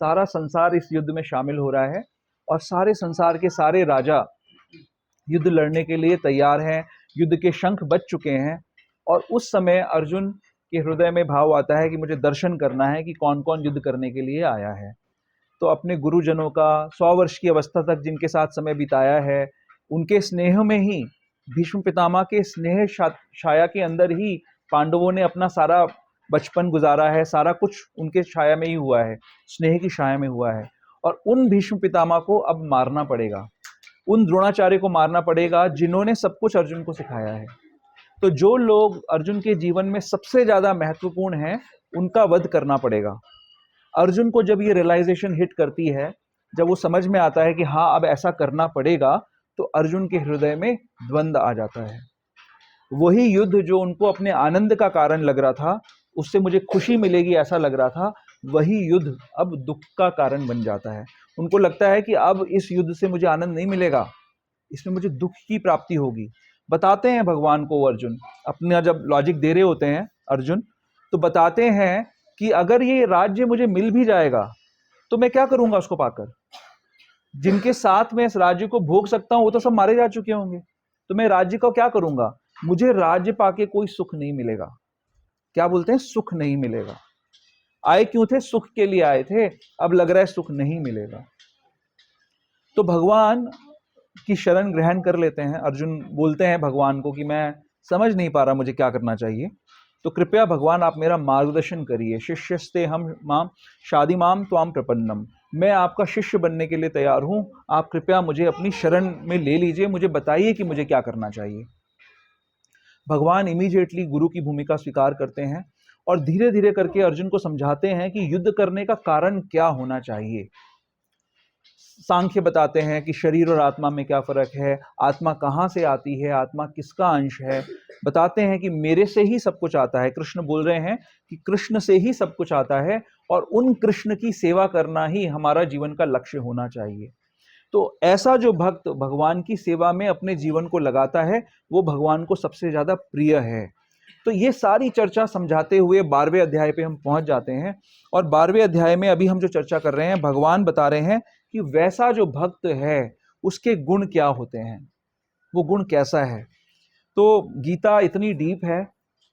सारा संसार इस युद्ध में शामिल हो रहा है और सारे संसार के सारे राजा युद्ध लड़ने के लिए तैयार हैं, युद्ध के शंख बज चुके हैं। और उस समय अर्जुन के हृदय में भाव आता है कि मुझे दर्शन करना है कि कौन कौन युद्ध करने के लिए आया है। तो अपने गुरुजनों का 100 वर्ष की अवस्था तक जिनके साथ समय बिताया है, उनके स्नेह में ही, भीष्म पितामह के स्नेह छाया के अंदर ही पांडवों ने अपना सारा बचपन गुजारा है, सारा कुछ उनके छाया में ही हुआ है, स्नेह की छाया में हुआ है। और उन भीष्म पितामह को अब मारना पड़ेगा, उन द्रोणाचार्य को मारना पड़ेगा जिन्होंने सब कुछ अर्जुन को सिखाया है। तो जो लोग अर्जुन के जीवन में सबसे ज्यादा महत्वपूर्ण हैं, उनका वध करना पड़ेगा। अर्जुन को जब ये रियलाइजेशन हिट करती है, जब वो समझ में आता है कि हाँ अब ऐसा करना पड़ेगा, तो अर्जुन के हृदय में द्वंद्व आ जाता है। वही युद्ध जो उनको अपने आनंद का कारण लग रहा था, उससे मुझे खुशी मिलेगी ऐसा लग रहा था, वही युद्ध अब दुख का कारण बन जाता है। उनको लगता है कि अब इस युद्ध से मुझे आनंद नहीं मिलेगा, इसमें मुझे दुख की प्राप्ति होगी। बताते हैं भगवान को अर्जुन, अपना जब लॉजिक दे रहे होते हैं अर्जुन, तो बताते हैं कि अगर ये राज्य मुझे मिल भी जाएगा तो मैं क्या करूंगा उसको पाकर? जिनके साथ मैं इस राज्य को भोग सकता हूं वो तो सब मारे जा चुके होंगे, तो मैं राज्य का क्या करूंगा? मुझे राज्य पाके कोई सुख नहीं मिलेगा। क्या बोलते हैं? सुख नहीं मिलेगा। आए क्यों थे? सुख के लिए आए थे, अब लग रहा है सुख नहीं मिलेगा। तो भगवान की शरण ग्रहण कर लेते हैं। अर्जुन बोलते हैं भगवान को कि मैं समझ नहीं पा रहा मुझे क्या करना चाहिए, तो कृपया भगवान आप मेरा मार्गदर्शन करिए। शिष्यस्ते हम माम शादी माम त्वाम प्रपन्नम, मैं आपका शिष्य बनने के लिए तैयार हूं, आप कृपया मुझे अपनी शरण में ले लीजिए, मुझे बताइए कि मुझे क्या करना चाहिए। भगवान इमीडिएटली गुरु की भूमिका स्वीकार करते हैं और धीरे धीरे करके अर्जुन को समझाते हैं कि युद्ध करने का कारण क्या होना चाहिए। सांख्य बताते हैं कि शरीर और आत्मा में क्या फर्क है, आत्मा कहाँ से आती है, आत्मा किसका अंश है। बताते हैं कि मेरे से ही सब कुछ आता है। कृष्ण बोल रहे हैं कि कृष्ण से ही सब कुछ आता है और उन कृष्ण की सेवा करना ही हमारा जीवन का लक्ष्य होना चाहिए। तो ऐसा जो भक्त भगवान की सेवा में अपने जीवन को लगाता है, वो भगवान को सबसे ज्यादा प्रिय है। तो ये सारी चर्चा समझाते हुए 12वें अध्याय पे हम पहुंच जाते हैं। और 12वें अध्याय में अभी हम जो चर्चा कर रहे हैं, भगवान बता रहे हैं कि वैसा जो भक्त है उसके गुण क्या होते हैं, वो गुण कैसा है। तो गीता इतनी डीप है,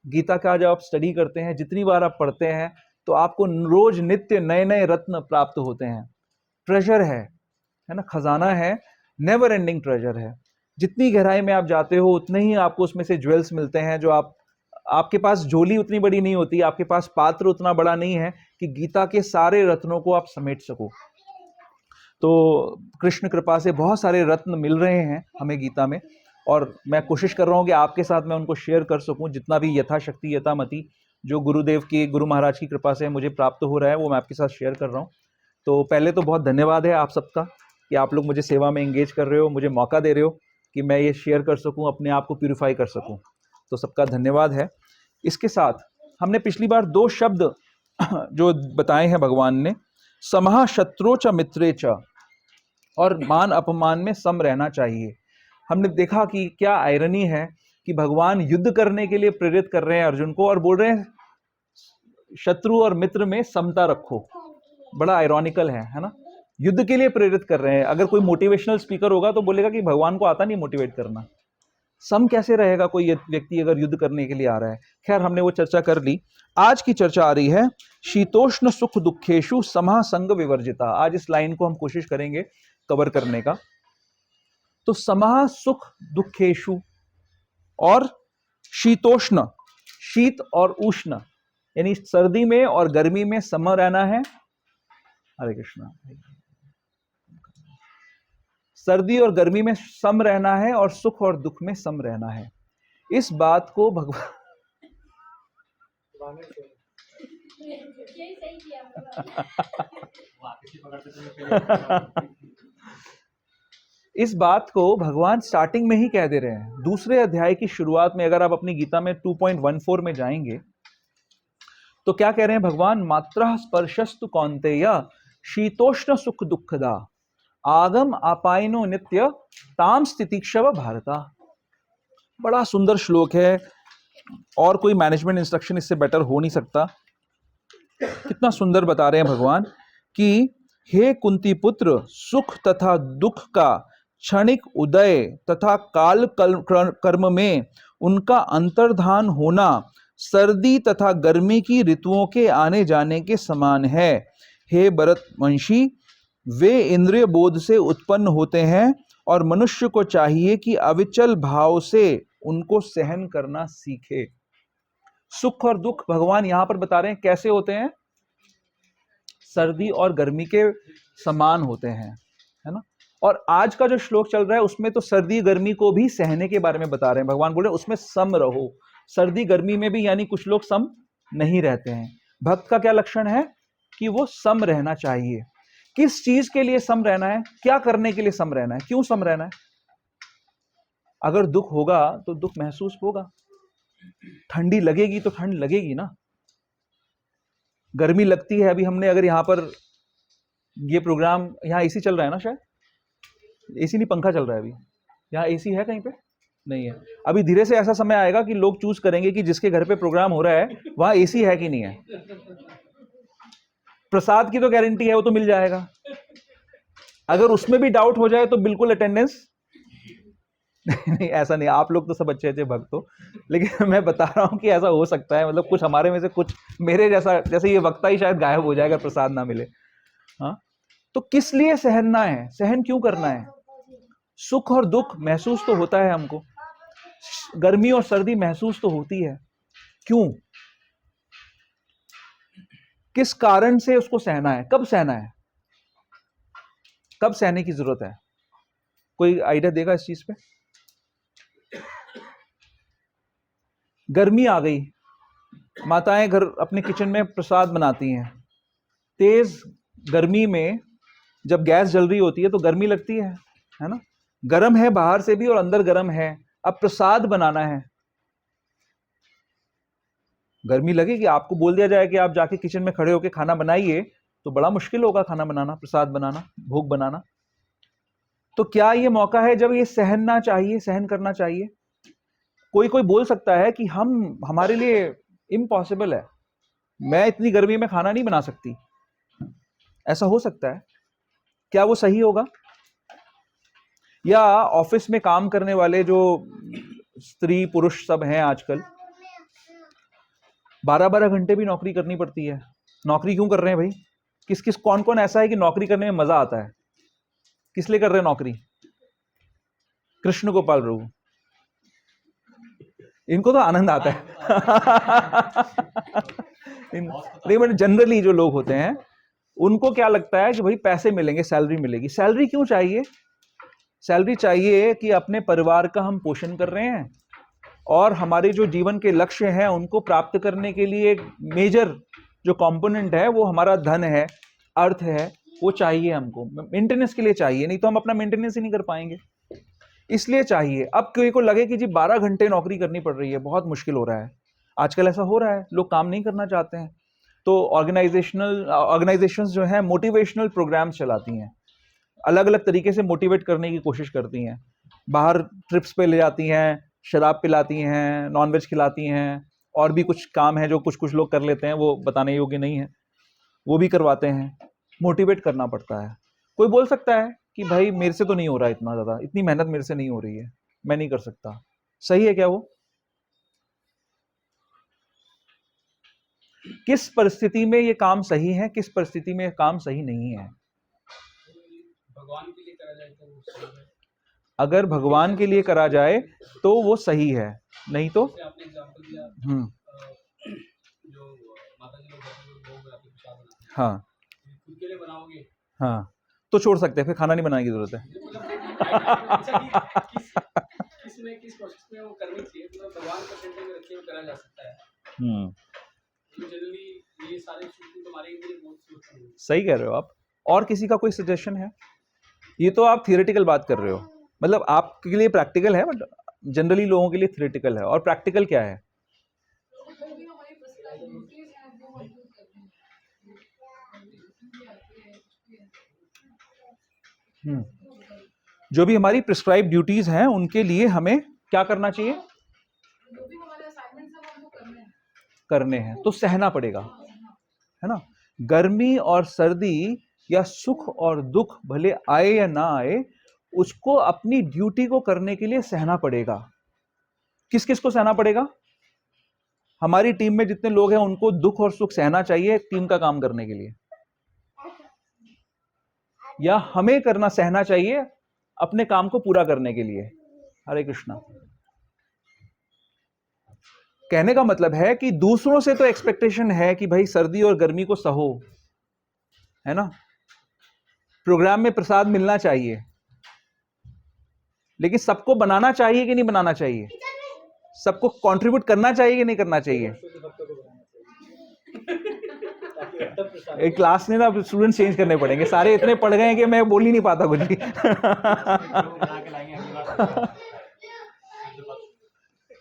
गीता का जब आप स्टडी करते हैं, जितनी बार आप पढ़ते हैं, तो आपको रोज नित्य नए नए रत्न प्राप्त होते हैं। ट्रेजर है ना, खजाना है, नेवर एंडिंग ट्रेजर है। जितनी गहराई में आप जाते हो उतने ही आपको उसमें से ज्वेल्स मिलते हैं, जो आपके पास झोली उतनी बड़ी नहीं होती, आपके पास पात्र उतना बड़ा नहीं है कि गीता के सारे रत्नों को आप समेट सको। तो कृष्ण कृपा से बहुत सारे रत्न मिल रहे हैं हमें गीता में, और मैं कोशिश कर रहा हूँ कि आपके साथ मैं उनको शेयर कर सकूं, जितना भी यथाशक्ति यथामति जो गुरुदेव की, गुरु महाराज की कृपा से मुझे प्राप्त हो रहा है, वो मैं आपके साथ शेयर कर रहा हूँ। तो पहले तो बहुत धन्यवाद है आप सबका कि आप लोग मुझे सेवा में एंगेज कर रहे हो, मुझे मौका दे रहे हो कि मैं ये शेयर कर सकूं, अपने आप को प्यूरिफाई कर सकूं। तो सबका धन्यवाद है। इसके साथ हमने पिछली बार 2 शब्द जो बताए हैं भगवान ने, समः शत्रु च मित्रे च, और मान अपमान में सम रहना चाहिए। हमने देखा कि क्या आयरनी है कि भगवान युद्ध करने के लिए प्रेरित कर रहे हैं अर्जुन को और बोल रहे हैं शत्रु और मित्र में समता रखो। बड़ा आयरॉनिकल है ना? युद्ध के लिए प्रेरित कर रहे हैं। अगर कोई मोटिवेशनल स्पीकर होगा तो बोलेगा कि भगवान को आता नहीं मोटिवेट करना। सम कैसे रहेगा कोई व्यक्ति अगर युद्ध करने के लिए आ रहा है? खैर, हमने वो चर्चा कर ली। आज की चर्चा आ रही है शीतोष्ण सुख दुखेशु समः संग विवर्जिता। आज इस लाइन को हम कोशिश करेंगे कवर करने का। तो समः सुख दुखेशु और शीतोष्ण, शीत और उष्ण, यानी सर्दी में और गर्मी में सम रहना है। हरे कृष्णा। सर्दी और गर्मी में सम रहना है और सुख और दुख में सम रहना है। इस बात को भगवान इस बात को भगवान स्टार्टिंग में ही कह दे रहे हैं। दूसरे अध्याय की शुरुआत में अगर आप अपनी गीता में 2.14 में जाएंगे तो क्या कह रहे हैं भगवान? मात्रः स्पर्शस्तु कौन्तेय शीतोष्ण सुख दुखदा आगम आपायनो नित्य ताम स्थितिक्षव भारता। बड़ा सुंदर श्लोक है और कोई मैनेजमेंट इंस्ट्रक्शन इससे बेटर हो नहीं सकता। कितना सुंदर बता रहे हैं भगवान कि हे कुंती पुत्र, सुख तथा दुख का क्षणिक उदय तथा काल कर्म में उनका अंतर्धान होना सर्दी तथा गर्मी की ऋतुओं के आने जाने के समान है। हे भरतवंशी, वे इंद्रिय बोध से उत्पन्न होते हैं और मनुष्य को चाहिए कि अविचल भाव से उनको सहन करना सीखे। सुख और दुख भगवान यहां पर बता रहे हैं कैसे होते हैं, सर्दी और गर्मी के समान होते हैं, है ना। और आज का जो श्लोक चल रहा है उसमें तो सर्दी गर्मी को भी सहने के बारे में बता रहे हैं। भगवान बोल रहे हैं उसमें सम रहो। सर्दी गर्मी में भी यानी कुछ लोग सम नहीं रहते हैं। भक्त का क्या लक्षण है कि वो सम रहना चाहिए। किस चीज के लिए सम रहना है, क्या करने के लिए सम रहना है, क्यों सम रहना है? अगर दुख होगा तो दुख महसूस होगा, ठंडी लगेगी तो ठंड लगेगी ना। गर्मी लगती है, अभी हमने अगर यहां पर ये प्रोग्राम, यहाँ एसी चल रहा है ना, शायद एसी नहीं पंखा चल रहा है अभी, यहाँ एसी है कहीं पे नहीं है। अभी धीरे से ऐसा समय आएगा कि लोग चूज करेंगे कि जिसके घर पे प्रोग्राम हो रहा है वहां एसी है कि नहीं है। प्रसाद की तो गारंटी है, वो तो मिल जाएगा। अगर उसमें भी डाउट हो जाए तो बिल्कुल अटेंडेंस नहीं, ऐसा नहीं, आप लोग तो सब अच्छे अच्छे भक्त हो, लेकिन मैं बता रहा हूं कि ऐसा हो सकता है, मतलब कुछ हमारे में से कुछ मेरे जैसा, जैसे ये वक्ता ही शायद गायब हो जाएगा प्रसाद ना मिले। हाँ, तो किस लिए सहना है, सहन क्यों करना है? सुख और दुख महसूस तो होता है हमको, गर्मी और सर्दी महसूस तो होती है, क्यों, किस कारण से उसको सहना है, कब सहना है, कब सहने की जरूरत है? कोई आइडिया देगा इस चीज पे? गर्मी आ गई, माताएं घर अपने किचन में प्रसाद बनाती हैं, तेज गर्मी में जब गैस जल रही होती है तो गर्मी लगती है ना। गर्म है बाहर से भी और अंदर गर्म है, अब प्रसाद बनाना है, गर्मी लगेगी। आपको बोल दिया जाए कि आप जाके किचन में खड़े होकर खाना बनाइए तो बड़ा मुश्किल होगा खाना बनाना, प्रसाद बनाना, भोग बनाना। तो क्या ये मौका है जब ये सहना चाहिए, सहन करना चाहिए? कोई कोई बोल सकता है कि हमारे लिए इम्पॉसिबल है, मैं इतनी गर्मी में खाना नहीं बना सकती, ऐसा हो सकता है। क्या वो सही होगा? या ऑफिस में काम करने वाले जो स्त्री पुरुष सब हैं आजकल, 12-12 घंटे भी नौकरी करनी पड़ती है। नौकरी क्यों कर रहे हैं भाई? किस किस कौन कौन ऐसा है कि नौकरी करने में मजा आता है? किस लिए कर रहे हैं नौकरी? कृष्ण गोपाल प्रभु, इनको तो आनंद आता है। नहीं, जनरली जो लोग होते हैं उनको क्या लगता है कि भाई पैसे मिलेंगे, सैलरी मिलेगी। सैलरी क्यों चाहिए? सैलरी चाहिए कि अपने परिवार का हम पोषण कर रहे हैं और हमारे जो जीवन के लक्ष्य हैं उनको प्राप्त करने के लिए एक मेजर जो कंपोनेंट है वो हमारा धन है, अर्थ है, वो चाहिए हमको, मेंटेनेंस के लिए चाहिए, नहीं तो हम अपना मेंटेनेंस ही नहीं कर पाएंगे, इसलिए चाहिए। अब कोई को लगे कि जी 12 घंटे नौकरी करनी पड़ रही है, बहुत मुश्किल हो रहा है, आजकल ऐसा हो रहा है, लोग काम नहीं करना चाहते हैं, तो ऑर्गेनाइजेशंस जो हैं मोटिवेशनल प्रोग्राम्स चलाती हैं, अलग अलग तरीके से मोटिवेट करने की कोशिश करती हैं, बाहर ट्रिप्स पे ले जाती हैं, शराब पिलाती हैं, नॉनवेज खिलाती हैं, और भी कुछ काम है जो कुछ कुछ लोग कर लेते हैं, वो बताने योग्य नहीं है, वो भी करवाते हैं। मोटिवेट करना पड़ता है। कोई बोल सकता है कि भाई मेरे से तो नहीं हो रहा इतना ज्यादा, इतनी मेहनत मेरे से नहीं हो रही है, मैं नहीं कर सकता। सही है क्या वो? किस परिस्थिति में ये काम सही है, किस परिस्थिति में काम सही नहीं है? भगवान के लिए करा जाए तो वो सही है। अगर भगवान के लिए करा जाए तो वो सही है, नहीं तो आपने एग्जांपल दिया जो माता जी लोग भोग बनाते हैं, प्रसाद बनाते हैं, हाँ खुद के लिए बनाओगे हाँ तो छोड़ सकते हैं, फिर खाना नहीं बनाने की जरूरत है। किस प्रोसेस में वो करनी चाहिए, तो भगवान को सेंटर में रखे हुए करा जा सकता है। जनरली ये सारे चीजें तुम्हारे लिए बहुत सही कह रहे हो आप। और किसी का कोई सजेशन है? ये तो आप थियोरेटिकल बात कर रहे हो, मतलब आपके लिए प्रैक्टिकल है, बट जनरली लोगों के लिए थियोरेटिकल है। और प्रैक्टिकल क्या है? जो भी हमारी प्रिस्क्राइब ड्यूटीज हैं उनके लिए हमें क्या करना चाहिए? करने हैं तो सहना पड़ेगा, है ना। गर्मी और सर्दी या सुख और दुख भले आए या ना आए, उसको अपनी ड्यूटी को करने के लिए सहना पड़ेगा। किस किस को सहना पड़ेगा? हमारी टीम में जितने लोग हैं उनको दुख और सुख सहना चाहिए टीम का काम करने के लिए, या हमें करना सहना चाहिए अपने काम को पूरा करने के लिए? हरे कृष्णा। कहने का मतलब है कि दूसरों से तो एक्सपेक्टेशन है कि भाई सर्दी और गर्मी को सहो, है ना, प्रोग्राम में प्रसाद मिलना चाहिए, लेकिन सबको बनाना चाहिए कि नहीं बनाना चाहिए? सबको कंट्रीब्यूट करना चाहिए कि नहीं करना चाहिए? एक क्लास ने ना स्टूडेंट चेंज करने पड़ेंगे, सारे इतने पढ़ गए हैं कि मैं बोल ही नहीं पाता कुछ भी।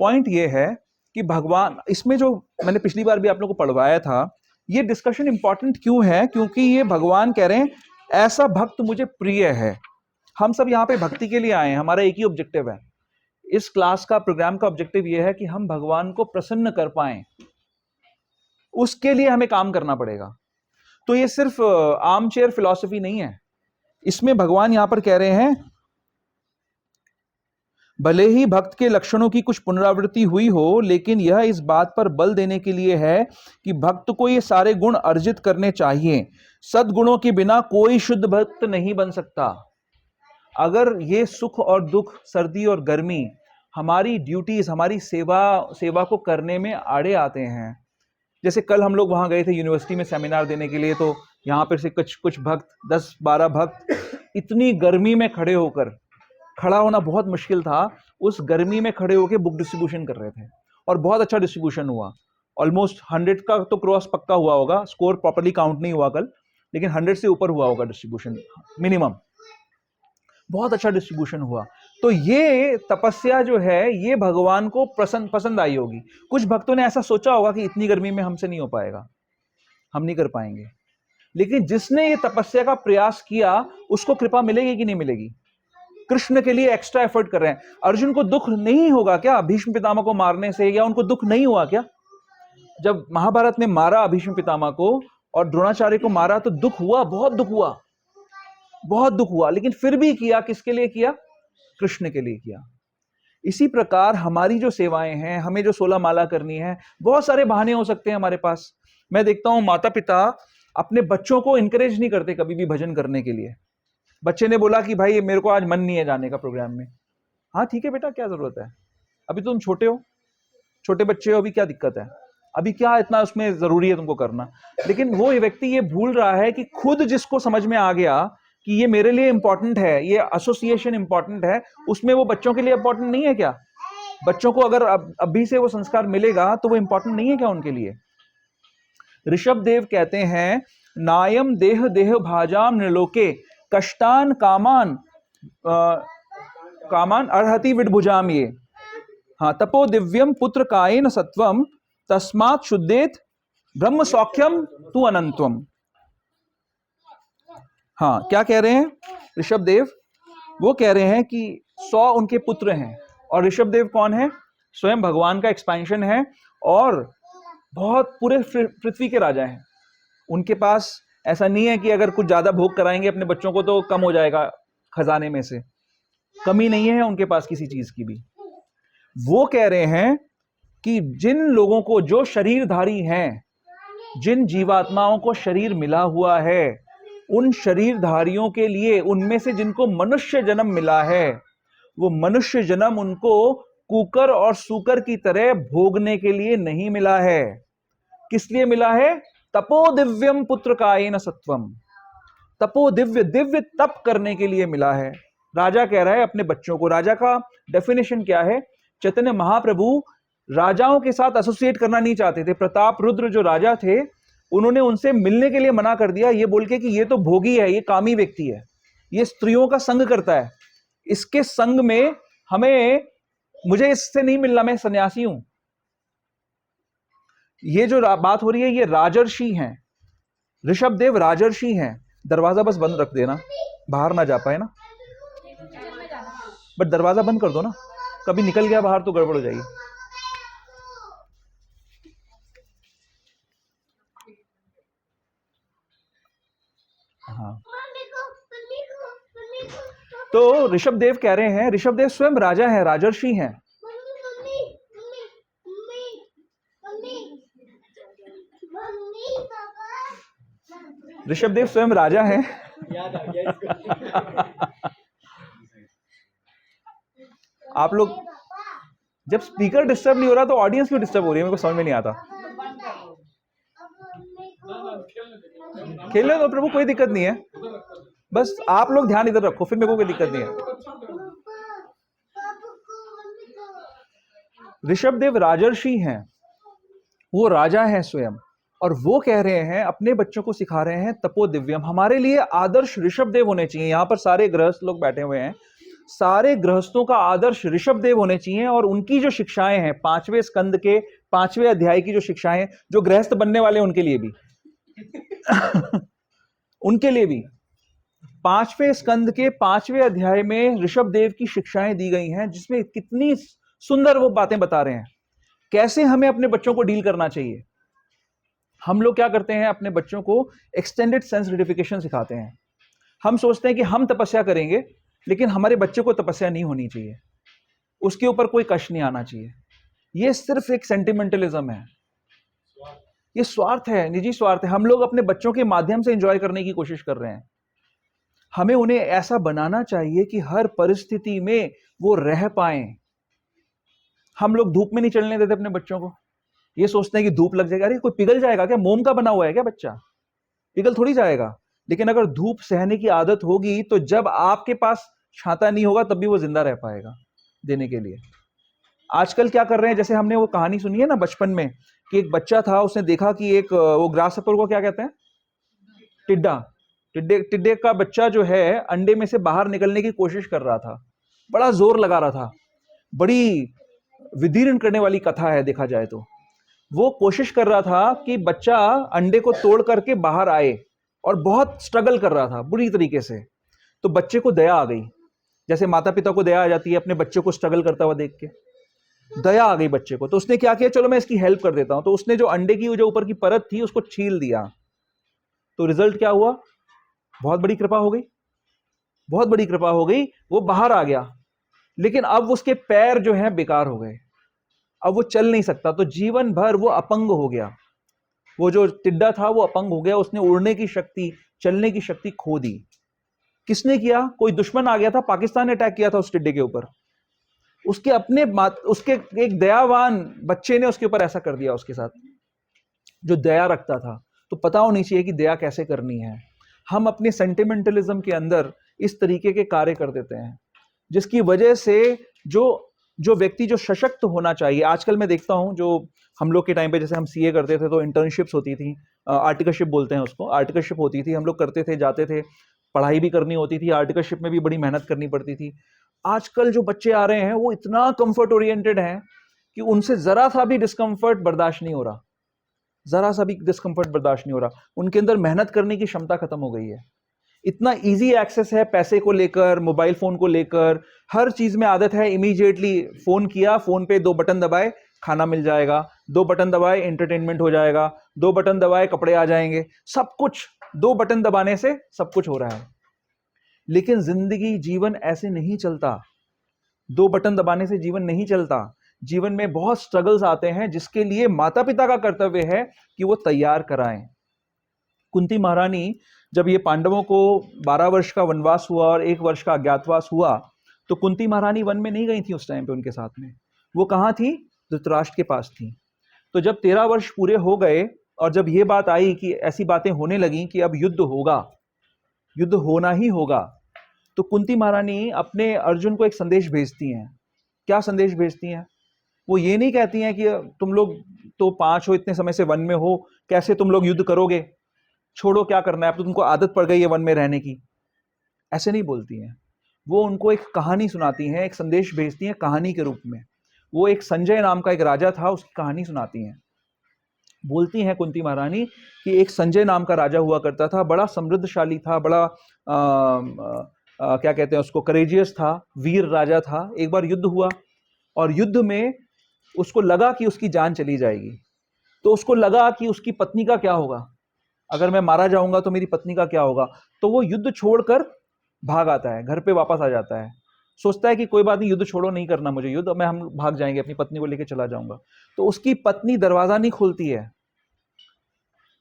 पॉइंट ये है कि भगवान, इसमें जो मैंने पिछली बार भी आप लोगों को पढ़वाया था, ये डिस्कशन इंपॉर्टेंट क्यों है? क्योंकि ये भगवान कह रहे हैं ऐसा भक्त मुझे प्रिय है। हम सब यहाँ पे भक्ति के लिए आए हैं, हमारा एक ही ऑब्जेक्टिव है। इस क्लास का, प्रोग्राम का ऑब्जेक्टिव ये है कि हम भगवान को प्रसन्न कर पाएं, उसके लिए हमें काम करना पड़ेगा। तो ये सिर्फ आर्म चेयर फिलॉसफी नहीं है। इसमें भगवान यहां पर कह रहे हैं भले ही भक्त के लक्षणों की कुछ पुनरावृत्ति हुई हो, लेकिन यह इस बात पर बल देने के लिए है कि भक्त को ये सारे गुण अर्जित करने चाहिए। सद्गुणों के बिना कोई शुद्ध भक्त नहीं बन सकता। अगर ये सुख और दुख, सर्दी और गर्मी हमारी ड्यूटीज, हमारी सेवा को करने में आड़े आते हैं, जैसे कल हम लोग वहां गए थे यूनिवर्सिटी में सेमिनार देने के लिए, तो यहाँ पर से कुछ भक्त, 10-12 भक्त इतनी गर्मी में खड़े होकर, खड़ा होना बहुत मुश्किल था, उस गर्मी में खड़े होकर बुक डिस्ट्रीब्यूशन कर रहे थे, और बहुत अच्छा डिस्ट्रीब्यूशन हुआ। ऑलमोस्ट 100 का तो क्रॉस पक्का हुआ होगा, स्कोर प्रॉपर्ली काउंट नहीं हुआ कल, लेकिन 100 से ऊपर हुआ होगा डिस्ट्रीब्यूशन मिनिमम। बहुत अच्छा डिस्ट्रीब्यूशन हुआ। तो ये तपस्या जो है ये भगवान को पसंद आई होगी। कुछ भक्तों ने ऐसा सोचा होगा कि इतनी गर्मी में हमसे नहीं हो पाएगा, हम नहीं कर पाएंगे, लेकिन जिसने ये तपस्या का प्रयास किया उसको कृपा मिलेगी कि नहीं मिलेगी? कृष्ण के लिए एक्स्ट्रा एफर्ट कर रहे हैं। अर्जुन को दुख नहीं होगा क्या भीष्म पितामह को मारने से? या उनको दुख नहीं हुआ क्या? जब महाभारत में मारा भीष्म पितामह को और द्रोणाचार्य को मारा तो दुख हुआ, बहुत दुख हुआ, बहुत दुख हुआ, लेकिन फिर भी किया। किसके लिए किया? कृष्ण के लिए किया। इसी प्रकार हमारी जो सेवाएं हैं, हमें जो 16 माला करनी है, बहुत सारे बहाने हो सकते हैं हमारे पास। मैं देखता हूं माता पिता अपने बच्चों को इंकरेज नहीं करते कभी भी भजन करने के लिए। बच्चे ने बोला कि भाई मेरे को आज मन नहीं है जाने का प्रोग्राम में। हाँ ठीक है बेटा, क्या जरूरत है, अभी तुम छोटे हो, छोटे बच्चे हो, अभी क्या दिक्कत है, अभी क्या इतना उसमें जरूरी है तुमको करना। लेकिन वो व्यक्ति ये भूल रहा है कि खुद जिसको समझ में आ गया कि ये मेरे लिए इंपॉर्टेंट है, ये एसोसिएशन इंपॉर्टेंट है, उसमें वो बच्चों के लिए इंपॉर्टेंट नहीं है क्या? बच्चों को अगर अभी से वो संस्कार मिलेगा तो वो इंपॉर्टेंट नहीं है क्या उनके लिए? ऋषभ देव कहते हैं, नायम देह देह भाजाम नृलोके कष्टान कामान कामान अर्हति विडभुजाम ये। हाँ, तपो दिव्यम पुत्र कायेन सत्वम तस्मात् शुद्धेत ब्रह्म सौख्यम तु अनंतम। हाँ, क्या कह रहे हैं ऋषभ देव? वो कह रहे हैं कि 100 उनके पुत्र हैं, और ऋषभ देव कौन है? स्वयं भगवान का एक्सपेंशन है, और बहुत पूरे पृथ्वी के राजा हैं। उनके पास ऐसा नहीं है कि अगर कुछ ज्यादा भोग कराएंगे अपने बच्चों को तो कम हो जाएगा खजाने में से, कमी नहीं है उनके पास किसी चीज की भी। वो कह रहे हैं कि जिन लोगों को, जो शरीरधारी हैं, जिन जीवात्माओं को शरीर मिला हुआ है, उन शरीरधारियों के लिए, उनमें से जिनको मनुष्य जन्म मिला है, वो मनुष्य जन्म उनको कुकर और सूकर की तरह भोगने के लिए नहीं मिला है। किस लिए मिला है? तपो दिव्यम पुत्र कायेन सत्वम। तपो दिव्य, दिव्य तप करने के लिए मिला है। राजा कह रहा है अपने बच्चों को, राजा का डेफिनेशन क्या है? चैतन्य महाप्रभु राजाओं के साथ एसोसिएट करना नहीं चाहते थे। प्रताप रुद्र जो राजा थे, उन्होंने उनसे मिलने के लिए मना कर दिया, ये बोल के कि ये तो भोगी है, ये कामी व्यक्ति है, ये स्त्रियों का संग करता है, इसके संग में मुझे इससे नहीं मिलना, मैं सन्यासी हूं। ये जो बात हो रही है ये राजर्षि हैं, ऋषभ देव राजर्षि हैं। दरवाजा बस बंद रख देना, बाहर ना जा पाए ना, बट दरवाजा बंद कर दो ना, कभी निकल गया बाहर तो गड़बड़ हो जाएगी। हाँ, तो ऋषभदेव कह रहे हैं, ऋषभदेव स्वयं राजा हैं, राजर्षि हैं। ऋषभदेव स्वयं राजा हैं। याद आ गया इसको। आप लोग जब स्पीकर डिस्टर्ब नहीं हो रहा तो ऑडियंस क्यों डिस्टर्ब हो रही है, मेरे को समझ में नहीं आता। खेलने दो प्रभु, कोई दिक्कत नहीं है, बस आप लोग ध्यान इधर रखो, फिर मेरे को कोई दिक्कत नहीं है। ऋषभदेव राजर्षि हैं, वो राजा हैं स्वयं, और वो कह रहे हैं, अपने बच्चों को सिखा रहे हैं तपो दिव्यम। हमारे लिए आदर्श ऋषभदेव होने चाहिए। यहां पर सारे गृहस्थ लोग बैठे हुए हैं, सारे गृहस्थों का आदर्श ऋषभदेव होने चाहिए। और उनकी जो शिक्षाएं हैं, 5वें स्कंद के 5वें अध्याय की जो शिक्षाएं, जो गृहस्थ बनने वाले उनके लिए भी उनके लिए भी 5वें स्कंद के 5वें अध्याय में ऋषभदेव की शिक्षाएं दी गई हैं, जिसमें कितनी सुंदर वो बातें बता रहे हैं, कैसे हमें अपने बच्चों को डील करना चाहिए। हम लोग क्या करते हैं, अपने बच्चों को एक्सटेंडेड सेंस ग्रेटिफिकेशन सिखाते हैं। हम सोचते हैं कि हम तपस्या करेंगे, लेकिन हमारे बच्चे को तपस्या नहीं होनी चाहिए, उसके ऊपर कोई कष्ट नहीं आना चाहिए। ये सिर्फ एक सेंटिमेंटलिज्म है, ये स्वार्थ है, निजी स्वार्थ है। हम लोग अपने बच्चों के माध्यम से एंजॉय करने की कोशिश कर रहे हैं। हमें उन्हें ऐसा बनाना चाहिए कि हर परिस्थिति में वो रह पाए। हम लोग धूप में नहीं चलने देते अपने बच्चों को, ये सोचते हैं कि धूप लग जाएगा। अरे कोई पिघल जाएगा क्या, मोम का बना हुआ है क्या बच्चा, पिघल थोड़ी जाएगा। लेकिन अगर धूप सहने की आदत होगी तो जब आपके पास छाता नहीं होगा तब भी वो जिंदा रह पाएगा देने के लिए। आजकल क्या कर रहे हैं, जैसे हमने वो कहानी सुनी है ना बचपन में, कि एक बच्चा था, उसने देखा कि एक वो ग्रासहॉपर को क्या कहते हैं, टिड्डा, टिड्डे का बच्चा जो है अंडे में से बाहर निकलने की कोशिश कर रहा था, बड़ा जोर लगा रहा था। बड़ी विदीर्ण करने वाली कथा है देखा जाए तो। वो कोशिश कर रहा था कि बच्चा अंडे को तोड़ करके बाहर आए, और बहुत स्ट्रगल कर रहा था बुरी तरीके से। तो बच्चे को दया आ गई, जैसे माता पिता को दया आ जाती है अपने बच्चे को स्ट्रगल करता हुआ देख के, दया आ गई बच्चे को। तो उसने क्या किया, चलो मैं इसकी हेल्प कर देता हूं। तो उसने जो अंडे की जो ऊपर की परत थी उसको छील दिया। तो रिजल्ट क्या हुआ, बहुत बड़ी कृपा हो गई, बहुत बड़ी कृपा हो गई, वो बाहर आ गया। लेकिन अब उसके पैर जो हैं बेकार हो गए, अब वो चल नहीं सकता। तो जीवन भर वो अपंग हो गया। वो जो टिड्डा था वो अपंग हो गया, उसने उड़ने की शक्ति, चलने की शक्ति खो दी। किसने किया, कोई दुश्मन आ गया था, पाकिस्तान ने अटैक किया था उस टिड्डे के ऊपर। उसके एक दयावान बच्चे ने उसके ऊपर ऐसा कर दिया, उसके साथ जो दया रखता था। तो पता होनी चाहिए कि दया कैसे करनी है। हम अपने सेंटिमेंटलिज्म के अंदर इस तरीके के कार्य कर देते हैं, जिसकी वजह से जो व्यक्ति जो सशक्त होना चाहिए। आजकल मैं देखता हूं, जो हम लोग के टाइम पे जैसे हम सीए करते थे तो इंटर्नशिप्स होती थी, आर्टिकलशिप बोलते हैं उसको, आर्टिकलशिप होती थी, हम लोग करते थे, जाते थे, पढ़ाई भी करनी होती थी, आर्टिकलशिप में भी बड़ी मेहनत करनी पड़ती थी। आजकल जो बच्चे आ रहे हैं वो इतना कंफर्ट ओरिएंटेड हैं कि उनसे जरा सा भी डिस्कंफर्ट बर्दाश्त नहीं हो रहा, जरा सा भी डिस्कंफर्ट बर्दाश्त नहीं हो रहा। उनके अंदर मेहनत करने की क्षमता खत्म हो गई है। इतना इजी एक्सेस है पैसे को लेकर, मोबाइल फोन को लेकर, हर चीज में आदत है इमीडिएटली फोन किया, फोन पे 2 बटन दबाए खाना मिल जाएगा, 2 बटन दबाए एंटरटेनमेंट हो जाएगा, 2 बटन दबाए कपड़े आ जाएंगे, सब कुछ 2 बटन दबाने से सब कुछ हो रहा है। लेकिन जिंदगी, जीवन ऐसे नहीं चलता। 2 बटन दबाने से जीवन नहीं चलता। जीवन में बहुत स्ट्रगल्स आते हैं, जिसके लिए माता पिता का कर्तव्य है कि वो तैयार कराएं। कुंती महारानी, जब ये पांडवों को 12 वर्ष का वनवास हुआ और 1 वर्ष का अज्ञातवास हुआ, तो कुंती महारानी वन में नहीं गई थी उस टाइम पे उनके साथ में। वो कहाँ थी, धृतराष्ट्र के पास थी। तो जब 13 वर्ष पूरे हो गए और जब ये बात आई कि ऐसी बातें होने लगी कि अब युद्ध होगा, युद्ध होना ही होगा, तो कुंती महारानी अपने अर्जुन को एक संदेश भेजती हैं। क्या संदेश भेजती हैं, वो ये नहीं कहती हैं कि तुम लोग तो 5 हो, इतने समय से वन में हो, कैसे तुम लोग युद्ध करोगे, छोड़ो क्या करना है, अब तो तुमको आदत पड़ गई है वन में रहने की, ऐसे नहीं बोलती हैं। वो उनको एक कहानी सुनाती हैं, एक संदेश भेजती हैं कहानी के रूप में। वो एक संजय नाम का एक राजा था, उसकी कहानी सुनाती हैं। बोलती हैं कुंती महारानी कि एक संजय नाम का राजा हुआ करता था, बड़ा समृद्धशाली था, बड़ा क्या कहते हैं उसको, करेजियस था, वीर राजा था। एक बार युद्ध हुआ और युद्ध में उसको लगा कि उसकी जान चली जाएगी। तो उसको लगा कि उसकी पत्नी का क्या होगा। अगर मैं मारा जाऊंगा तो मेरी पत्नी का क्या होगा। तो वो युद्ध छोड़कर भाग आता है, घर पे वापस आ जाता है, सोचता है कि कोई बात नहीं, युद्ध छोड़ो, नहीं करना मुझे युद्ध, मैं हम भाग जाएंगे, अपनी पत्नी को लेकर चला जाऊंगा। तो उसकी पत्नी दरवाजा नहीं खोलती है,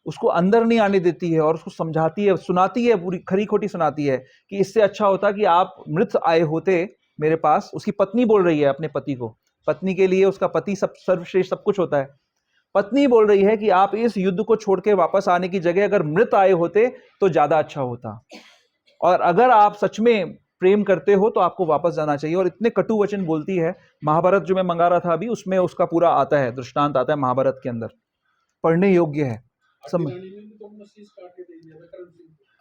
उसको अंदर नहीं आने देती है और उसको समझाती है, सुनाती है, पूरी खरी खोटी सुनाती है कि इससे अच्छा होता कि आप मृत आए होते मेरे पास। उसकी पत्नी बोल रही है अपने पति को, पत्नी के लिए उसका पति सब सर्वश्रेष्ठ सब कुछ होता है। पत्नी बोल रही है कि आप इस युद्ध को छोड़ के वापस आने की जगह अगर मृत आए होते तो ज्यादा अच्छा होता, और अगर आप सच में प्रेम करते हो तो आपको वापस जाना चाहिए। और इतने कटु वचन बोलती है। महाभारत जो मैं मंगा रहा था अभी, उसमें उसका पूरा आता है, दृष्टांत आता है महाभारत के अंदर, पढ़ने योग्य है सब।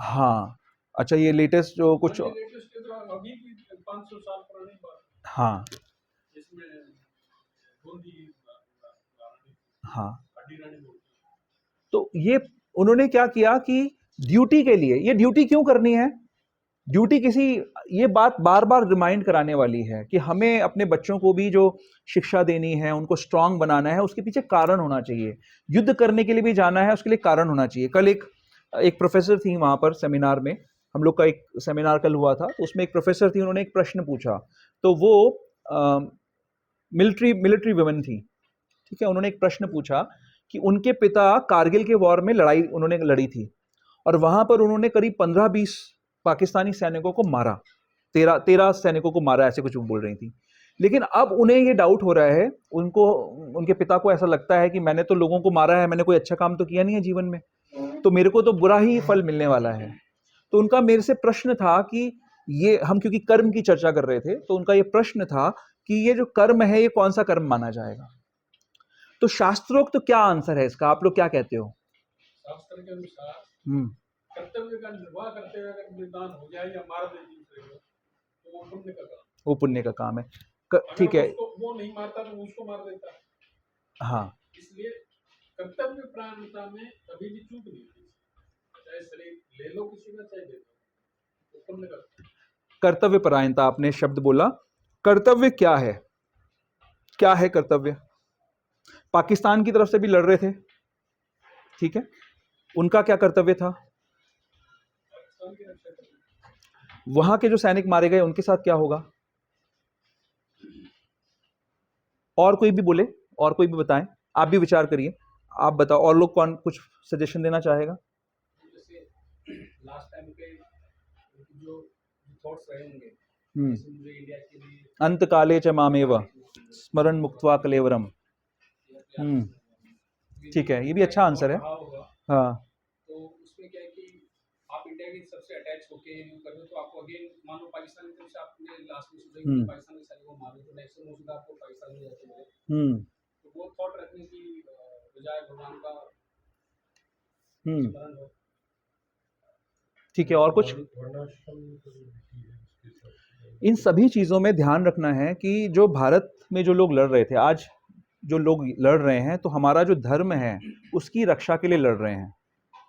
हाँ, अच्छा, ये लेटेस्ट जो कुछ, हाँ हाँ, तो ये उन्होंने क्या किया कि ड्यूटी के लिए, ये ड्यूटी क्यों करनी है, ड्यूटी किसी, ये बात बार बार रिमाइंड कराने वाली है कि हमें अपने बच्चों को भी जो शिक्षा देनी है, उनको स्ट्रांग बनाना है, उसके पीछे कारण होना चाहिए। युद्ध करने के लिए भी जाना है, उसके लिए कारण होना चाहिए। कल एक प्रोफेसर थी वहां पर सेमिनार में, हम लोग का एक सेमिनार कल हुआ था, तो उसमें एक प्रोफेसर थी, उन्होंने एक प्रश्न पूछा। तो वो मिलिट्री वुमेन थी, ठीक है। उन्होंने एक प्रश्न पूछा कि उनके पिता कारगिल के वॉर में लड़ाई उन्होंने लड़ी थी, और वहां पर उन्होंने करीब 15-20 पाकिस्तानी सैनिकों को मारा, 13 सैनिकों को मारा, ऐसे कुछ बोल रही थी। लेकिन अब उन्हें ये डाउट हो रहा है, उनको, उनके पिता को ऐसा लगता है कि मैंने तो लोगों को मारा है, मैंने कोई अच्छा काम तो किया नहीं है जीवन में, तो मेरे को तो बुरा ही फल मिलने वाला है। तो उनका मेरे से प्रश्न था कि ये, हम क्योंकि कर्म की चर्चा कर रहे थे, तो उनका ये प्रश्न था कि ये जो कर्म है, ये कौन सा कर्म माना जाएगा। तो शास्त्रोक्त तो क्या आंसर है इसका, आप लोग क्या कहते हो? शास्त्र के अनुसार कर्तव्य का निर्वाह करते हुए अगर बलिदान हो जाए या मार दे दूसरे को, तो वो पुण्य का काम, वो पुण्य का काम है, ठीक है। वो नहीं मारता तो उसको मार देता है। हाँ, इसलिए कर्तव्य प्राणता में कभी भी चूक नहीं होती, चाहे शरीर ले लो किसी का, चाहे दे दो, वो पुण्य का। कर्तव्य परायणता, आपने शब्द बोला, कर्तव्य क्या है, क्या है कर्तव्य? पाकिस्तान की तरफ से भी लड़ रहे थे, ठीक है, उनका क्या कर्तव्य था? वहां के जो सैनिक मारे गए उनके साथ क्या होगा? और कोई भी बोले, और कोई भी बताएं, आप भी विचार करिए, आप बताओ, और लोग कौन कुछ सजेशन देना चाहेगा? जैसे लास्ट टाइम पे जो थॉट्स रहे होंगे, मुझे इंडिया के लिए अंत काले च मामेव स्मरण मुक्त्वा कलेवरम, ठीक है, ये भी अच्छा आंसर है। हाँ, तो उसमें क्या है कि आप इंडिया के सबसे अटैच होके कर रहे हो, तो आपको अगेन मान लो पाकिस्तान की तरफ से आपने लास्ट में सोचा कि पाकिस्तान के सैनिकों को मारो, तो नेक्स्ट में सीधा आपको पाकिस्तान में जाते मिले, तो वो थॉट रखने की बजाय भगवान का स्मरण हो। ठीक है, और कुछ? इन सभी चीजों में ध्यान रखना है कि जो भारत में जो लोग लड़ रहे थे, आज जो लोग लड़ रहे हैं, तो हमारा जो धर्म है उसकी रक्षा के लिए लड़ रहे हैं,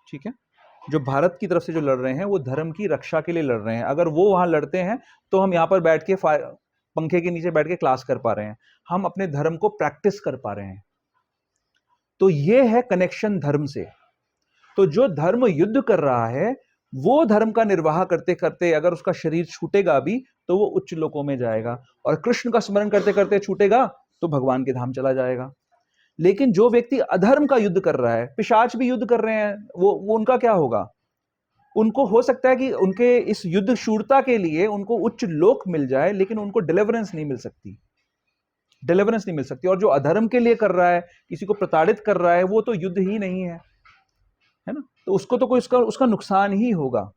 ठीक है। जो भारत की तरफ से जो लड़ रहे हैं वो धर्म की रक्षा के लिए लड़ रहे हैं। अगर वो वहां लड़ते हैं तो हम यहाँ पर बैठ के पंखे के नीचे बैठ के क्लास कर पा रहे हैं, हम अपने धर्म को प्रैक्टिस कर पा रहे हैं। तो ये है कनेक्शन धर्म से। तो जो धर्म युद्ध कर रहा है, वो धर्म का निर्वाह करते करते अगर उसका शरीर छूटेगा भी तो वो उच्च लोकों में जाएगा, और कृष्ण का स्मरण करते करते छूटेगा तो भगवान के धाम चला जाएगा। लेकिन जो व्यक्ति अधर्म का युद्ध कर रहा है, पिशाच भी युद्ध कर रहे हैं, वो उनका क्या होगा? उनको हो सकता है कि उनके इस युद्ध शूरता के लिए उनको उच्च लोक मिल जाए, लेकिन उनको डिलीवरेंस नहीं मिल सकती, डिलीवरेंस नहीं मिल सकती। और जो अधर्म के लिए कर रहा है, किसी को प्रताड़ित कर रहा है, वो तो युद्ध ही नहीं है, है ना, तो उसको तो कोई उसका नुकसान ही होगा।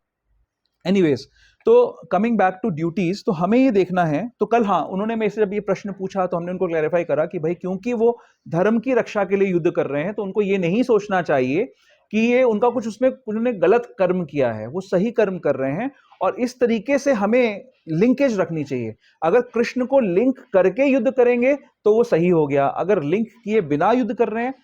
एनीवेज, तो कमिंग बैक टू ड्यूटीज, तो हमें ये देखना है। तो कल, हाँ, उन्होंने मेरे से जब ये प्रश्न पूछा तो हमने उनको क्लैरिफाई करा कि भाई क्योंकि वो धर्म की रक्षा के लिए युद्ध कर रहे हैं, तो उनको ये नहीं सोचना चाहिए कि ये उनका कुछ उसमें उन्होंने गलत कर्म किया है, वो सही कर्म कर रहे हैं। और इस तरीके से हमें लिंकेज रखनी चाहिए। अगर कृष्ण को लिंक करके युद्ध करेंगे तो वो सही हो गया, अगर लिंक किए बिना युद्ध कर रहे हैं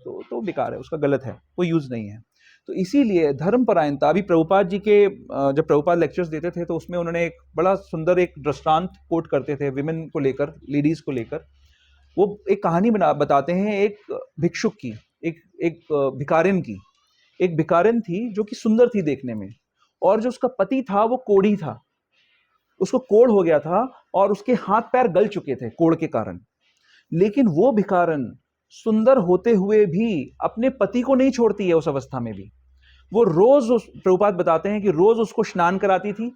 तो बेकार है, उसका गलत है, वो यूज नहीं है। तो इसीलिए धर्मपरायणता, अभी प्रभुपाद जी के जब प्रभुपाद लेक्चर्स देते थे तो उसमें उन्होंने एक बड़ा सुंदर एक दृष्टांत कोट करते थे विमेन को लेकर, लेडीज को लेकर। वो एक कहानी बताते हैं एक भिक्षुक की, एक भिखारिन की, एक भिखारिन थी जो कि सुंदर थी देखने में, और जो उसका पति था वो कोढ़ी था, उसको कोढ़ हो गया था और उसके हाथ पैर गल चुके थे कोढ़ के कारण। लेकिन वो भिखारिन सुंदर होते हुए भी अपने पति को नहीं छोड़ती है उस अवस्था में भी। वो रोज प्रभुपाद बताते हैं कि रोज उसको स्नान कराती थी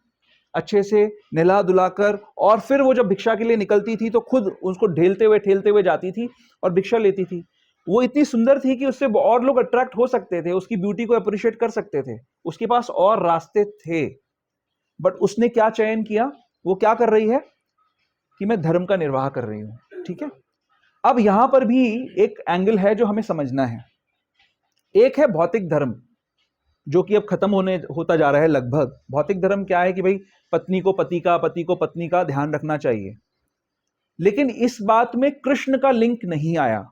अच्छे से नहला धुलाकर, और फिर वो जब भिक्षा के लिए निकलती थी तो खुद उसको ठेलते हुए जाती थी और भिक्षा लेती थी। वो इतनी सुंदर थी कि उससे और लोग अट्रैक्ट हो सकते थे, उसकी ब्यूटी को अप्रिशिएट कर सकते थे, उसके पास और रास्ते थे। बट उसने क्या चयन किया? वो क्या कर रही है कि मैं धर्म का निर्वाह कर रही हूं। ठीक है, अब यहां पर भी एक एंगल है जो हमें समझना है। एक है भौतिक धर्म, जो कि अब खत्म होता जा रहा है लगभग। भौतिक धर्म क्या है कि भाई पत्नी को पति का, पति को पत्नी का ध्यान रखना चाहिए, लेकिन इस बात में कृष्ण का लिंक नहीं आया।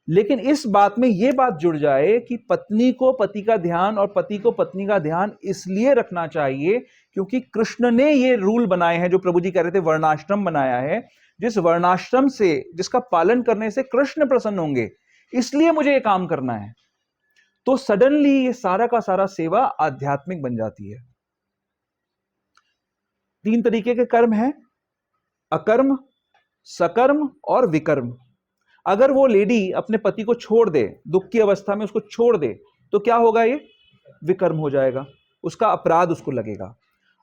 लेकिन इस बात में यह बात जुड़ जाए कि पत्नी को पति का ध्यान और पति को पत्नी का ध्यान इसलिए रखना चाहिए क्योंकि कृष्ण ने ये रूल बनाए हैं, जो प्रभु जी कह रहे थे वर्णाश्रम बनाया है, जिस वर्णाश्रम से, जिसका पालन करने से कृष्ण प्रसन्न होंगे, इसलिए मुझे ये काम करना है। तो सडनली ये सारा का सारा सेवा आध्यात्मिक बन जाती है। 3 तरीके के कर्म हैं, अकर्म, सकर्म और विकर्म। अगर वो लेडी अपने पति को छोड़ दे, दुख की अवस्था में उसको छोड़ दे, तो क्या होगा? ये विकर्म हो जाएगा, उसका अपराध उसको लगेगा।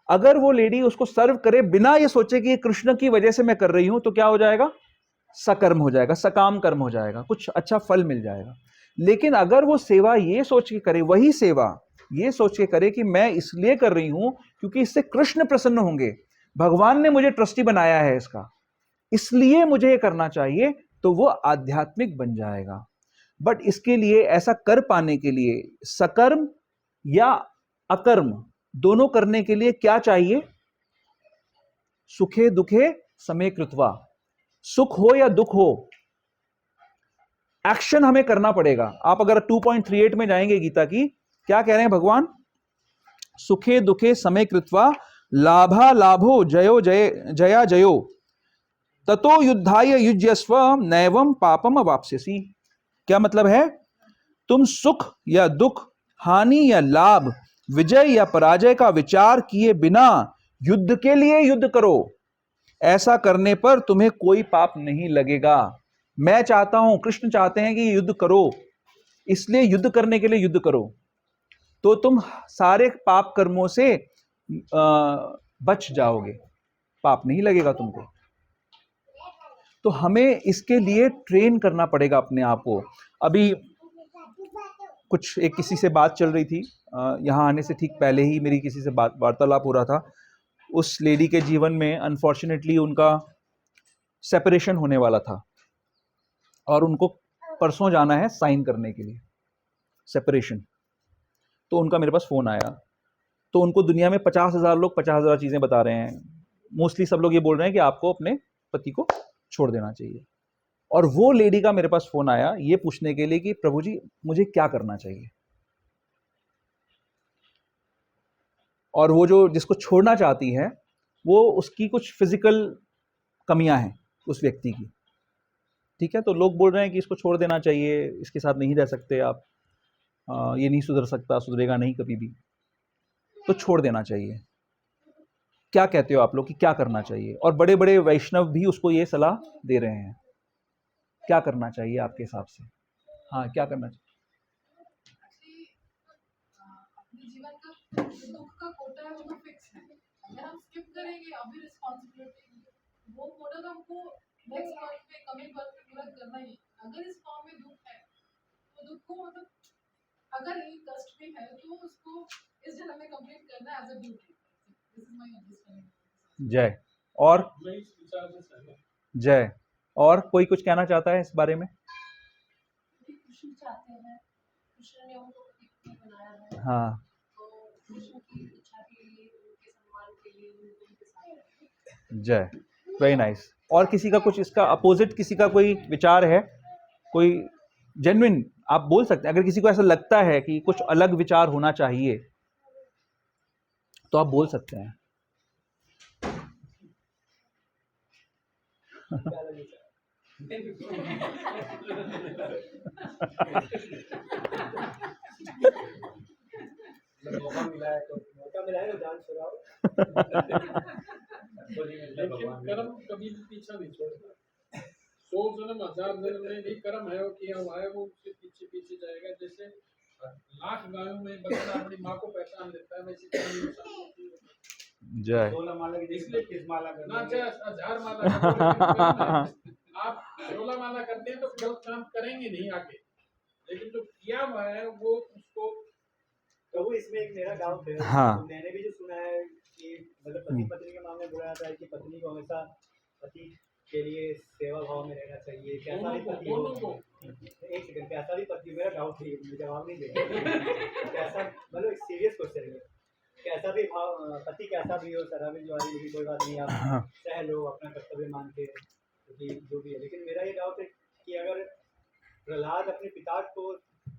अगर वो लेडी उसको सर्व करे बिना ये सोचे कि ये कृष्ण की वजह से मैं कर रही हूं, तो क्या हो जाएगा? सकर्म हो जाएगा, सकाम कर्म हो जाएगा, कुछ अच्छा फल मिल जाएगा। लेकिन अगर वो सेवा ये सोच के करे, वही सेवा ये सोच के करे कि मैं इसलिए कर रही हूं क्योंकि इससे कृष्ण प्रसन्न होंगे, भगवान ने मुझे ट्रस्टी बनाया है इसका, इसलिए मुझे ये करना चाहिए, तो वो आध्यात्मिक बन जाएगा। बट इसके लिए, ऐसा कर पाने के लिए, सकर्म या अकर्म दोनों करने के लिए क्या चाहिए? सुखे दुखे समे कृत्वा। सुख हो या दुख हो, एक्शन हमें करना पड़ेगा। आप अगर 2.38 में जाएंगे गीता की, क्या कह रहे हैं भगवान? सुखे दुखे समे कृत्वा लाभा लाभो जयो जया जयो ततो युद्धाय युज्यस्व नैवम पापम अवाप्स्यसि। क्या मतलब है? तुम सुख या दुख, हानि या लाभ, विजय या पराजय का विचार किए बिना युद्ध के लिए युद्ध करो। ऐसा करने पर तुम्हें कोई पाप नहीं लगेगा। मैं चाहता हूं, कृष्ण चाहते हैं कि युद्ध करो, इसलिए युद्ध करने के लिए युद्ध करो, तो तुम सारे पाप कर्मों से बच जाओगे, पाप नहीं लगेगा तुमको। तो हमें इसके लिए ट्रेन करना पड़ेगा अपने आप को। अभी कुछ एक किसी से बात चल रही थी, यहाँ आने से ठीक पहले ही मेरी किसी से वार्तालाप हो रहा था। उस लेडी के जीवन में अनफॉर्चुनेटली उनका सेपरेशन होने वाला था और उनको परसों जाना है साइन करने के लिए सेपरेशन। तो उनका मेरे पास फोन आया, तो उनको दुनिया में 50,000 लोग 50,000 चीजें बता रहे हैं। मोस्टली सब लोग ये बोल रहे हैं कि आपको अपने पति को छोड़ देना चाहिए। और वो लेडी का मेरे पास फोन आया ये पूछने के लिए कि प्रभु जी मुझे क्या करना चाहिए। और वो जो जिसको छोड़ना चाहती है, वो उसकी कुछ फिजिकल कमियां हैं उस व्यक्ति की। ठीक है, तो लोग बोल रहे हैं कि इसको छोड़ देना चाहिए, इसके साथ नहीं रह सकते आप, ये नहीं सुधर सकता, सुधरेगा नहीं कभी भी, तो छोड़ देना चाहिए। क्या कहते हो आप लोग कि क्या करना चाहिए? और बड़े बड़े वैष्णव भी उसको ये सलाह दे रहे हैं। क्या करना चाहिए आपके हिसाब से? हाँ, क्या करना चाहिए? अपने जीवन का दुख का कोटा है, वो तो फिक्स है। अगर हम स्किप करेंगे अभी रिस्पॉन्सिबिलिटी, वो कोटा तो हमको नेक्स्ट बर्थ पे, कमिंग बर्थ पे पूरा करना ही। अगर इस फॉर्म में दुख है, तो दुख को मतलब अगर ये कष्ट में है तो उसको इस जन्म में कंप्लीट करना है as a duty. This is my understanding. जय। और जय। और कोई कुछ कहना चाहता है इस बारे में? कृष्ण चाहते हैं, कृष्ण ने उनको पति बनाया है। हाँ, तो कृष्ण की इच्छा के लिए, उनके सम्मान के लिए उनको उनके साथ जय। Very nice. और किसी का कुछ इसका अपोजिट, किसी का कोई विचार है? कोई जेन्युइन आप बोल सकते हैं। अगर किसी को ऐसा लगता है कि कुछ अलग विचार होना चाहिए तो आप बोल सकते हैं। मौका मिला है तो जान छुड़ाओ। लेकिन कर्म कभी भी पीछा नहीं छोड़ता। 100 जन्म 1000 जन्म में भी कर्म है वो किया हुआ है, वो उसके पीछे पीछे जाएगा। जैसे लाख गायों में बकरा अपनी माँ को पहचान लेता है, वैसे कर्म इंसान को भी होता है। जय 16 माला की इसलिए किस माला करना चाहे 1000 माला कर आप 16 माला करते हैं तो गलत काम करेंगे नहीं आगे, लेकिन जो किया हुआ है वो उसको। तो वो इसमें एक मेरा डाउट है। हाँ। मैंने भी जो सुना है कि मतलब पति पत्नी के मामले में बोला जाता है कि पत्नी को हमेशा पति के लिए सेवा भाव में रहना चाहिए। कैसा भी पति हो, एक सेकंड, कैसा भी पति, मेरा डाउट है, मुझे जवाब नहीं देगा। कैसा मतलब एक सीरियस क्वेश्चन है, कैसा भी भाव पति कैसा भी हो, शराबी जो है कोई बात नहीं, आप सह लो अपना कर्तव्य मान के, क्योंकि जो भी है। लेकिन मेरा ये डाउट है कि अगर प्रहलाद अपने पिता को,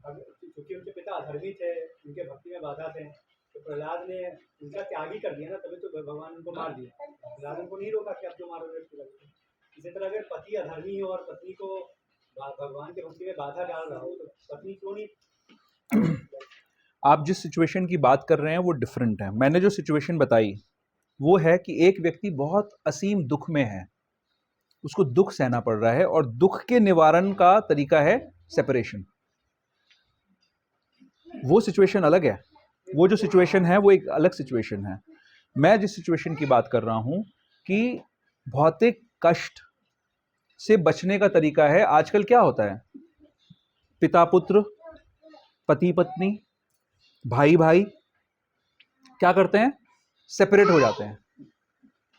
क्योंकि उनके पिता अधर्मी थे, उनके भक्ति में बाधा थे, तो प्रहलाद ने उनका त्याग ही कर दिया ना, तभी तो भगवान उनको मार दिया। प्रहलाद उनको नहीं रोका कि आप जो मारोगे उसको लगेगा। इसी तरह अगर पति अधर्मी हो और पत्नी को भगवान के भक्ति में बाधा डाल रहा हो, तो पत्नी क्यों नहीं? आप जिस सिचुएशन की बात कर रहे हैं वो डिफरेंट है। मैंने जो सिचुएशन बताई वो है कि एक व्यक्ति बहुत असीम दुख में है, उसको दुख सहना पड़ रहा है और दुख के निवारण का तरीका है सेपरेशन। वो सिचुएशन अलग है, वो जो सिचुएशन है वो एक अलग सिचुएशन है। मैं जिस सिचुएशन की बात कर रहा हूं कि भौतिक कष्ट से बचने का तरीका है। आजकल क्या होता है, पिता पुत्र, पति पत्नी, भाई भाई क्या करते हैं, सेपरेट हो जाते हैं,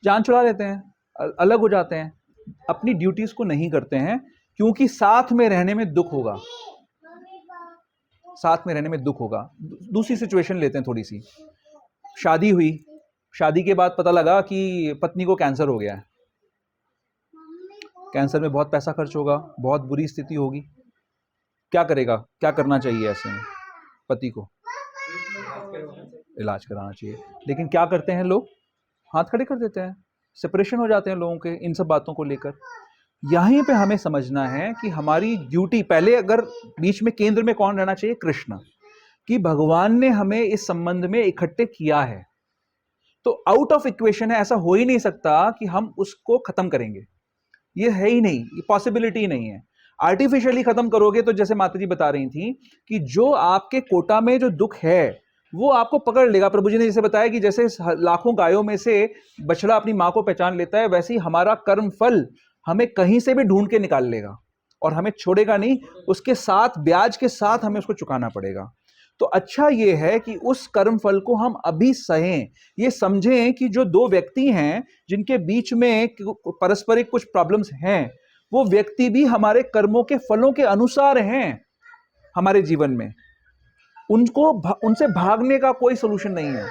जान छुड़ा लेते हैं, अलग हो जाते हैं, अपनी ड्यूटीज को नहीं करते हैं, क्योंकि साथ में रहने में दुख होगा, साथ में रहने में दुख होगा। दूसरी सिचुएशन लेते हैं थोड़ी सी। शादी हुई, शादी के बाद पता लगा कि पत्नी को कैंसर हो गया है, कैंसर में बहुत पैसा खर्च होगा, बहुत बुरी स्थिति होगी, क्या करेगा, क्या करना चाहिए ऐसे में? पति को इलाज कराना चाहिए। लेकिन क्या करते हैं लोग, हाथ खड़े कर देते हैं, सेपरेशन हो जाते हैं लोगों के इन सब बातों को लेकर। यहीं पे हमें समझना है कि हमारी ड्यूटी, पहले अगर बीच में केंद्र में कौन रहना चाहिए, कृष्ण, कि भगवान ने हमें इस संबंध में इकट्ठे किया है, तो आउट ऑफ इक्वेशन है, ऐसा हो ही नहीं सकता कि हम उसको खत्म करेंगे, ये है ही नहीं, ये पॉसिबिलिटी ही नहीं है। आर्टिफिशियली खत्म करोगे तो जैसे माता जी बता रही थी कि जो आपके कोटा में जो दुख है वो आपको पकड़ लेगा। प्रभु जी ने जैसे बताया कि जैसे लाखों गायों में से बछड़ा अपनी मां को पहचान लेता है, वैसे ही हमारा कर्म फल हमें कहीं से भी ढूंढ के निकाल लेगा और हमें छोड़ेगा नहीं, उसके साथ ब्याज के साथ हमें उसको चुकाना पड़ेगा। तो अच्छा ये है कि उस कर्म फल को हम अभी सहें, ये समझें कि जो दो व्यक्ति हैं जिनके बीच में पारस्परिक कुछ प्रॉब्लम्स हैं, वो व्यक्ति भी हमारे कर्मों के फलों के अनुसार हैं हमारे जीवन में, उनसे भागने का कोई सोल्यूशन नहीं है,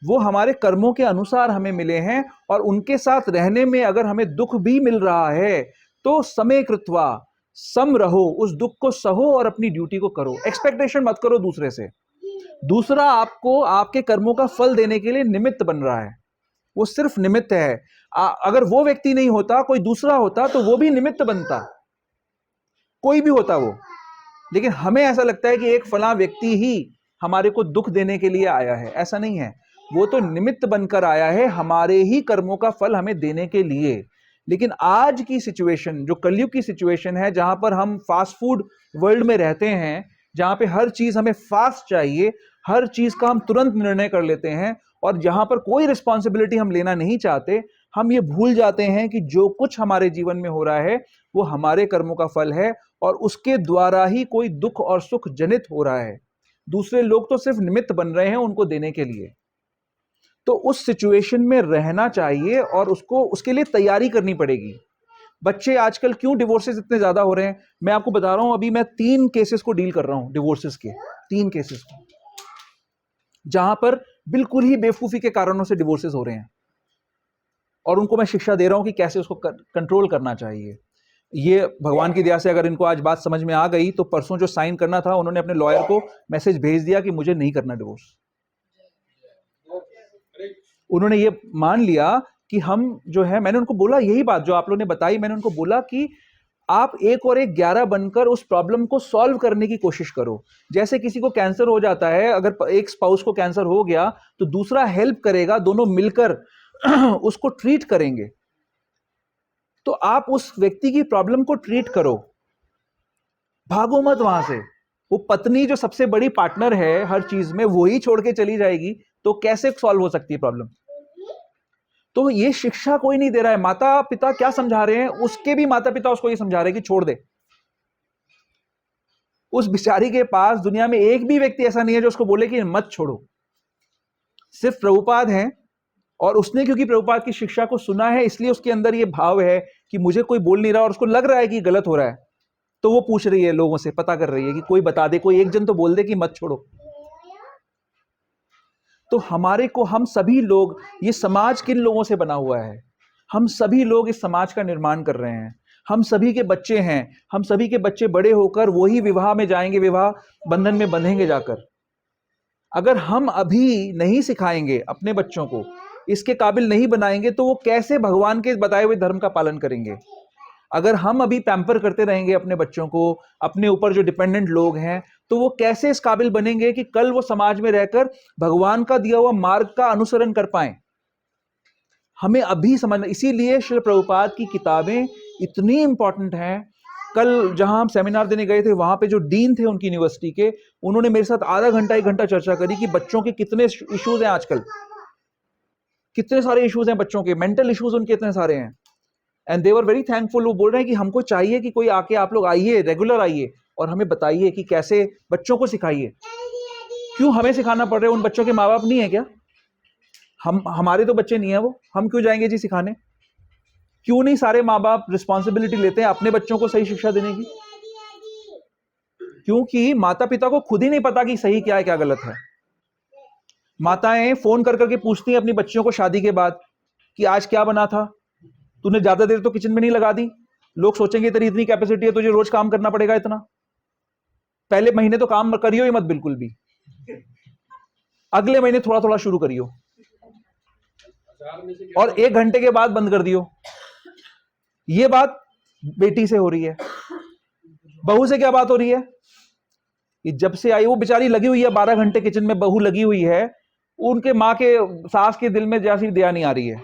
वो हमारे कर्मों के अनुसार हमें मिले हैं। और उनके साथ रहने में अगर हमें दुख भी मिल रहा है तो समय कृत्वा, सम रहो, उस दुख को सहो और अपनी ड्यूटी को करो। एक्सपेक्टेशन मत करो दूसरे से, दूसरा आपको आपके कर्मों का फल देने के लिए निमित्त बन रहा है, वो सिर्फ निमित्त है। अगर वो व्यक्ति नहीं होता, कोई दूसरा होता तो वो भी निमित्त बनता, कोई भी होता वो। लेकिन हमें ऐसा लगता है कि एक फला व्यक्ति ही हमारे को दुख देने के लिए आया है, ऐसा नहीं है, वो तो निमित्त बनकर आया है हमारे ही कर्मों का फल हमें देने के लिए। लेकिन आज की सिचुएशन, जो कलयुग की सिचुएशन है, जहां पर हम फास्ट फूड वर्ल्ड में रहते हैं, जहां पे हर चीज हमें फास्ट चाहिए, हर चीज का हम तुरंत निर्णय कर लेते हैं, और जहां पर कोई रिस्पॉन्सिबिलिटी हम लेना नहीं चाहते, हम ये भूल जाते हैं कि जो कुछ हमारे जीवन में हो रहा है वो हमारे कर्मों का फल है और उसके द्वारा ही कोई दुख और सुख जनित हो रहा है। दूसरे लोग तो सिर्फ निमित्त बन रहे हैं उनको देने के लिए। तो उस सिचुएशन में रहना चाहिए और उसको उसके लिए तैयारी करनी पड़ेगी। बच्चे आजकल क्यों डिवोर्सेस इतने ज्यादा हो रहे हैं, मैं आपको बता रहा हूं, अभी मैं 3 केसेस को डील कर रहा हूं, डिवोर्सेस के 3 केसेस को, जहां पर बिल्कुल ही बेवकूफी के कारणों से डिवोर्सेस हो रहे हैं, और उनको मैं शिक्षा दे रहा हूं कि कैसे उसको कंट्रोल करना चाहिए। ये भगवान की दया से अगर इनको आज बात समझ में आ गई तो परसों जो साइन करना था उन्होंने अपने लॉयर को मैसेज भेज दिया कि मुझे नहीं करना डिवोर्स। उन्होंने ये मान लिया कि हम जो है, मैंने उनको बोला यही बात जो आप लोगों ने बताई, मैंने उनको बोला कि आप 1 और 1 11 बनकर उस प्रॉब्लम को सॉल्व करने की कोशिश करो। जैसे किसी को कैंसर हो जाता है, अगर एक स्पाउस को कैंसर हो गया तो दूसरा हेल्प करेगा, दोनों मिलकर उसको ट्रीट करेंगे। तो आप उस व्यक्ति की प्रॉब्लम को ट्रीट करो, भागो मत वहां से। वो पत्नी जो सबसे बड़ी पार्टनर है हर चीज में, वही छोड़ के चली जाएगी तो कैसे सॉल्व हो सकती है प्रॉब्लम? तो ये शिक्षा कोई नहीं दे रहा है। माता पिता क्या समझा रहे हैं? उसके भी माता पिता उसको ये समझा रहे हैं कि छोड़ दे। उस बिचारी के पास दुनिया में एक भी व्यक्ति ऐसा नहीं है जो उसको बोले कि मत छोड़ो। सिर्फ प्रभुपाद हैं, और उसने क्योंकि प्रभुपाद की शिक्षा को सुना है इसलिए उसके अंदर ये भाव है कि मुझे कोई बोल नहीं रहा और उसको लग रहा है कि गलत हो रहा है, तो वो पूछ रही है लोगों से, पता कर रही है कि कोई बता दे, कोई एक जन तो बोल दे कि मत छोड़ो। तो हम सभी लोग, ये समाज किन लोगों से बना हुआ है? हम सभी लोग इस समाज का निर्माण कर रहे हैं। हम सभी के बच्चे हैं, हम सभी के बच्चे बड़े होकर वही विवाह में जाएंगे, विवाह बंधन में बंधेंगे जाकर। अगर हम अभी नहीं सिखाएंगे अपने बच्चों को, इसके काबिल नहीं बनाएंगे, तो वो कैसे भगवान के बताए हुए धर्म का पालन करेंगे? अगर हम अभी पैम्पर करते रहेंगे अपने बच्चों को, अपने ऊपर जो डिपेंडेंट लोग हैं, तो वो कैसे इस काबिल बनेंगे कि कल वो समाज में रहकर भगवान का दिया हुआ मार्ग का अनुसरण कर पाए? हमें अभी समझना। इसीलिए श्री प्रभुपाद की किताबें इतनी इंपॉर्टेंट हैं। कल जहां हम सेमिनार देने गए थे, वहां पे जो डीन थे उनकी यूनिवर्सिटी के, उन्होंने मेरे साथ आधा घंटा 1 घंटा चर्चा करी कि बच्चों के कितने इश्यूज हैं आजकल, कितने सारे इश्यूज हैं बच्चों के, मेंटल इश्यूज उनके इतने सारे हैं। And they were very thankful. वो बोल रहे हैं कि हमको चाहिए कि कोई आके, आप लोग आइए, रेगुलर आइए और हमें बताइए कि कैसे बच्चों को सिखाइए। क्यों हमें सिखाना पड़ रहा है? उन बच्चों के माँ बाप नहीं है क्या? हमारे तो बच्चे नहीं है वो, हम क्यों जाएंगे जी सिखाने? क्यों नहीं सारे माँ बाप रिस्पॉन्सिबिलिटी लेते हैं अपने बच्चों को सही शिक्षा देने की? क्योंकि माता पिता को खुद ही नहीं पता कि सही क्या है क्या गलत है। माताएं फोन कर करके पूछती हैं अपनी बच्चियों को शादी के बाद कि आज क्या बना था, तूने ज्यादा देर तो किचन में नहीं लगा दी। लोग सोचेंगे तेरी इतनी कैपेसिटी है, तुझे रोज काम करना पड़ेगा इतना। पहले महीने तो काम करियो ही मत बिल्कुल भी, अगले महीने थोड़ा थोड़ा शुरू करियो, और 1 घंटे के बाद बंद कर दियो। ये बात बेटी से हो रही है। बहू से क्या बात हो रही है? कि जब से आई वो बेचारी लगी हुई है 12 घंटे किचन में, बहू लगी हुई है, उनके माँ के सास के दिल में जैसी दया नहीं आ रही है।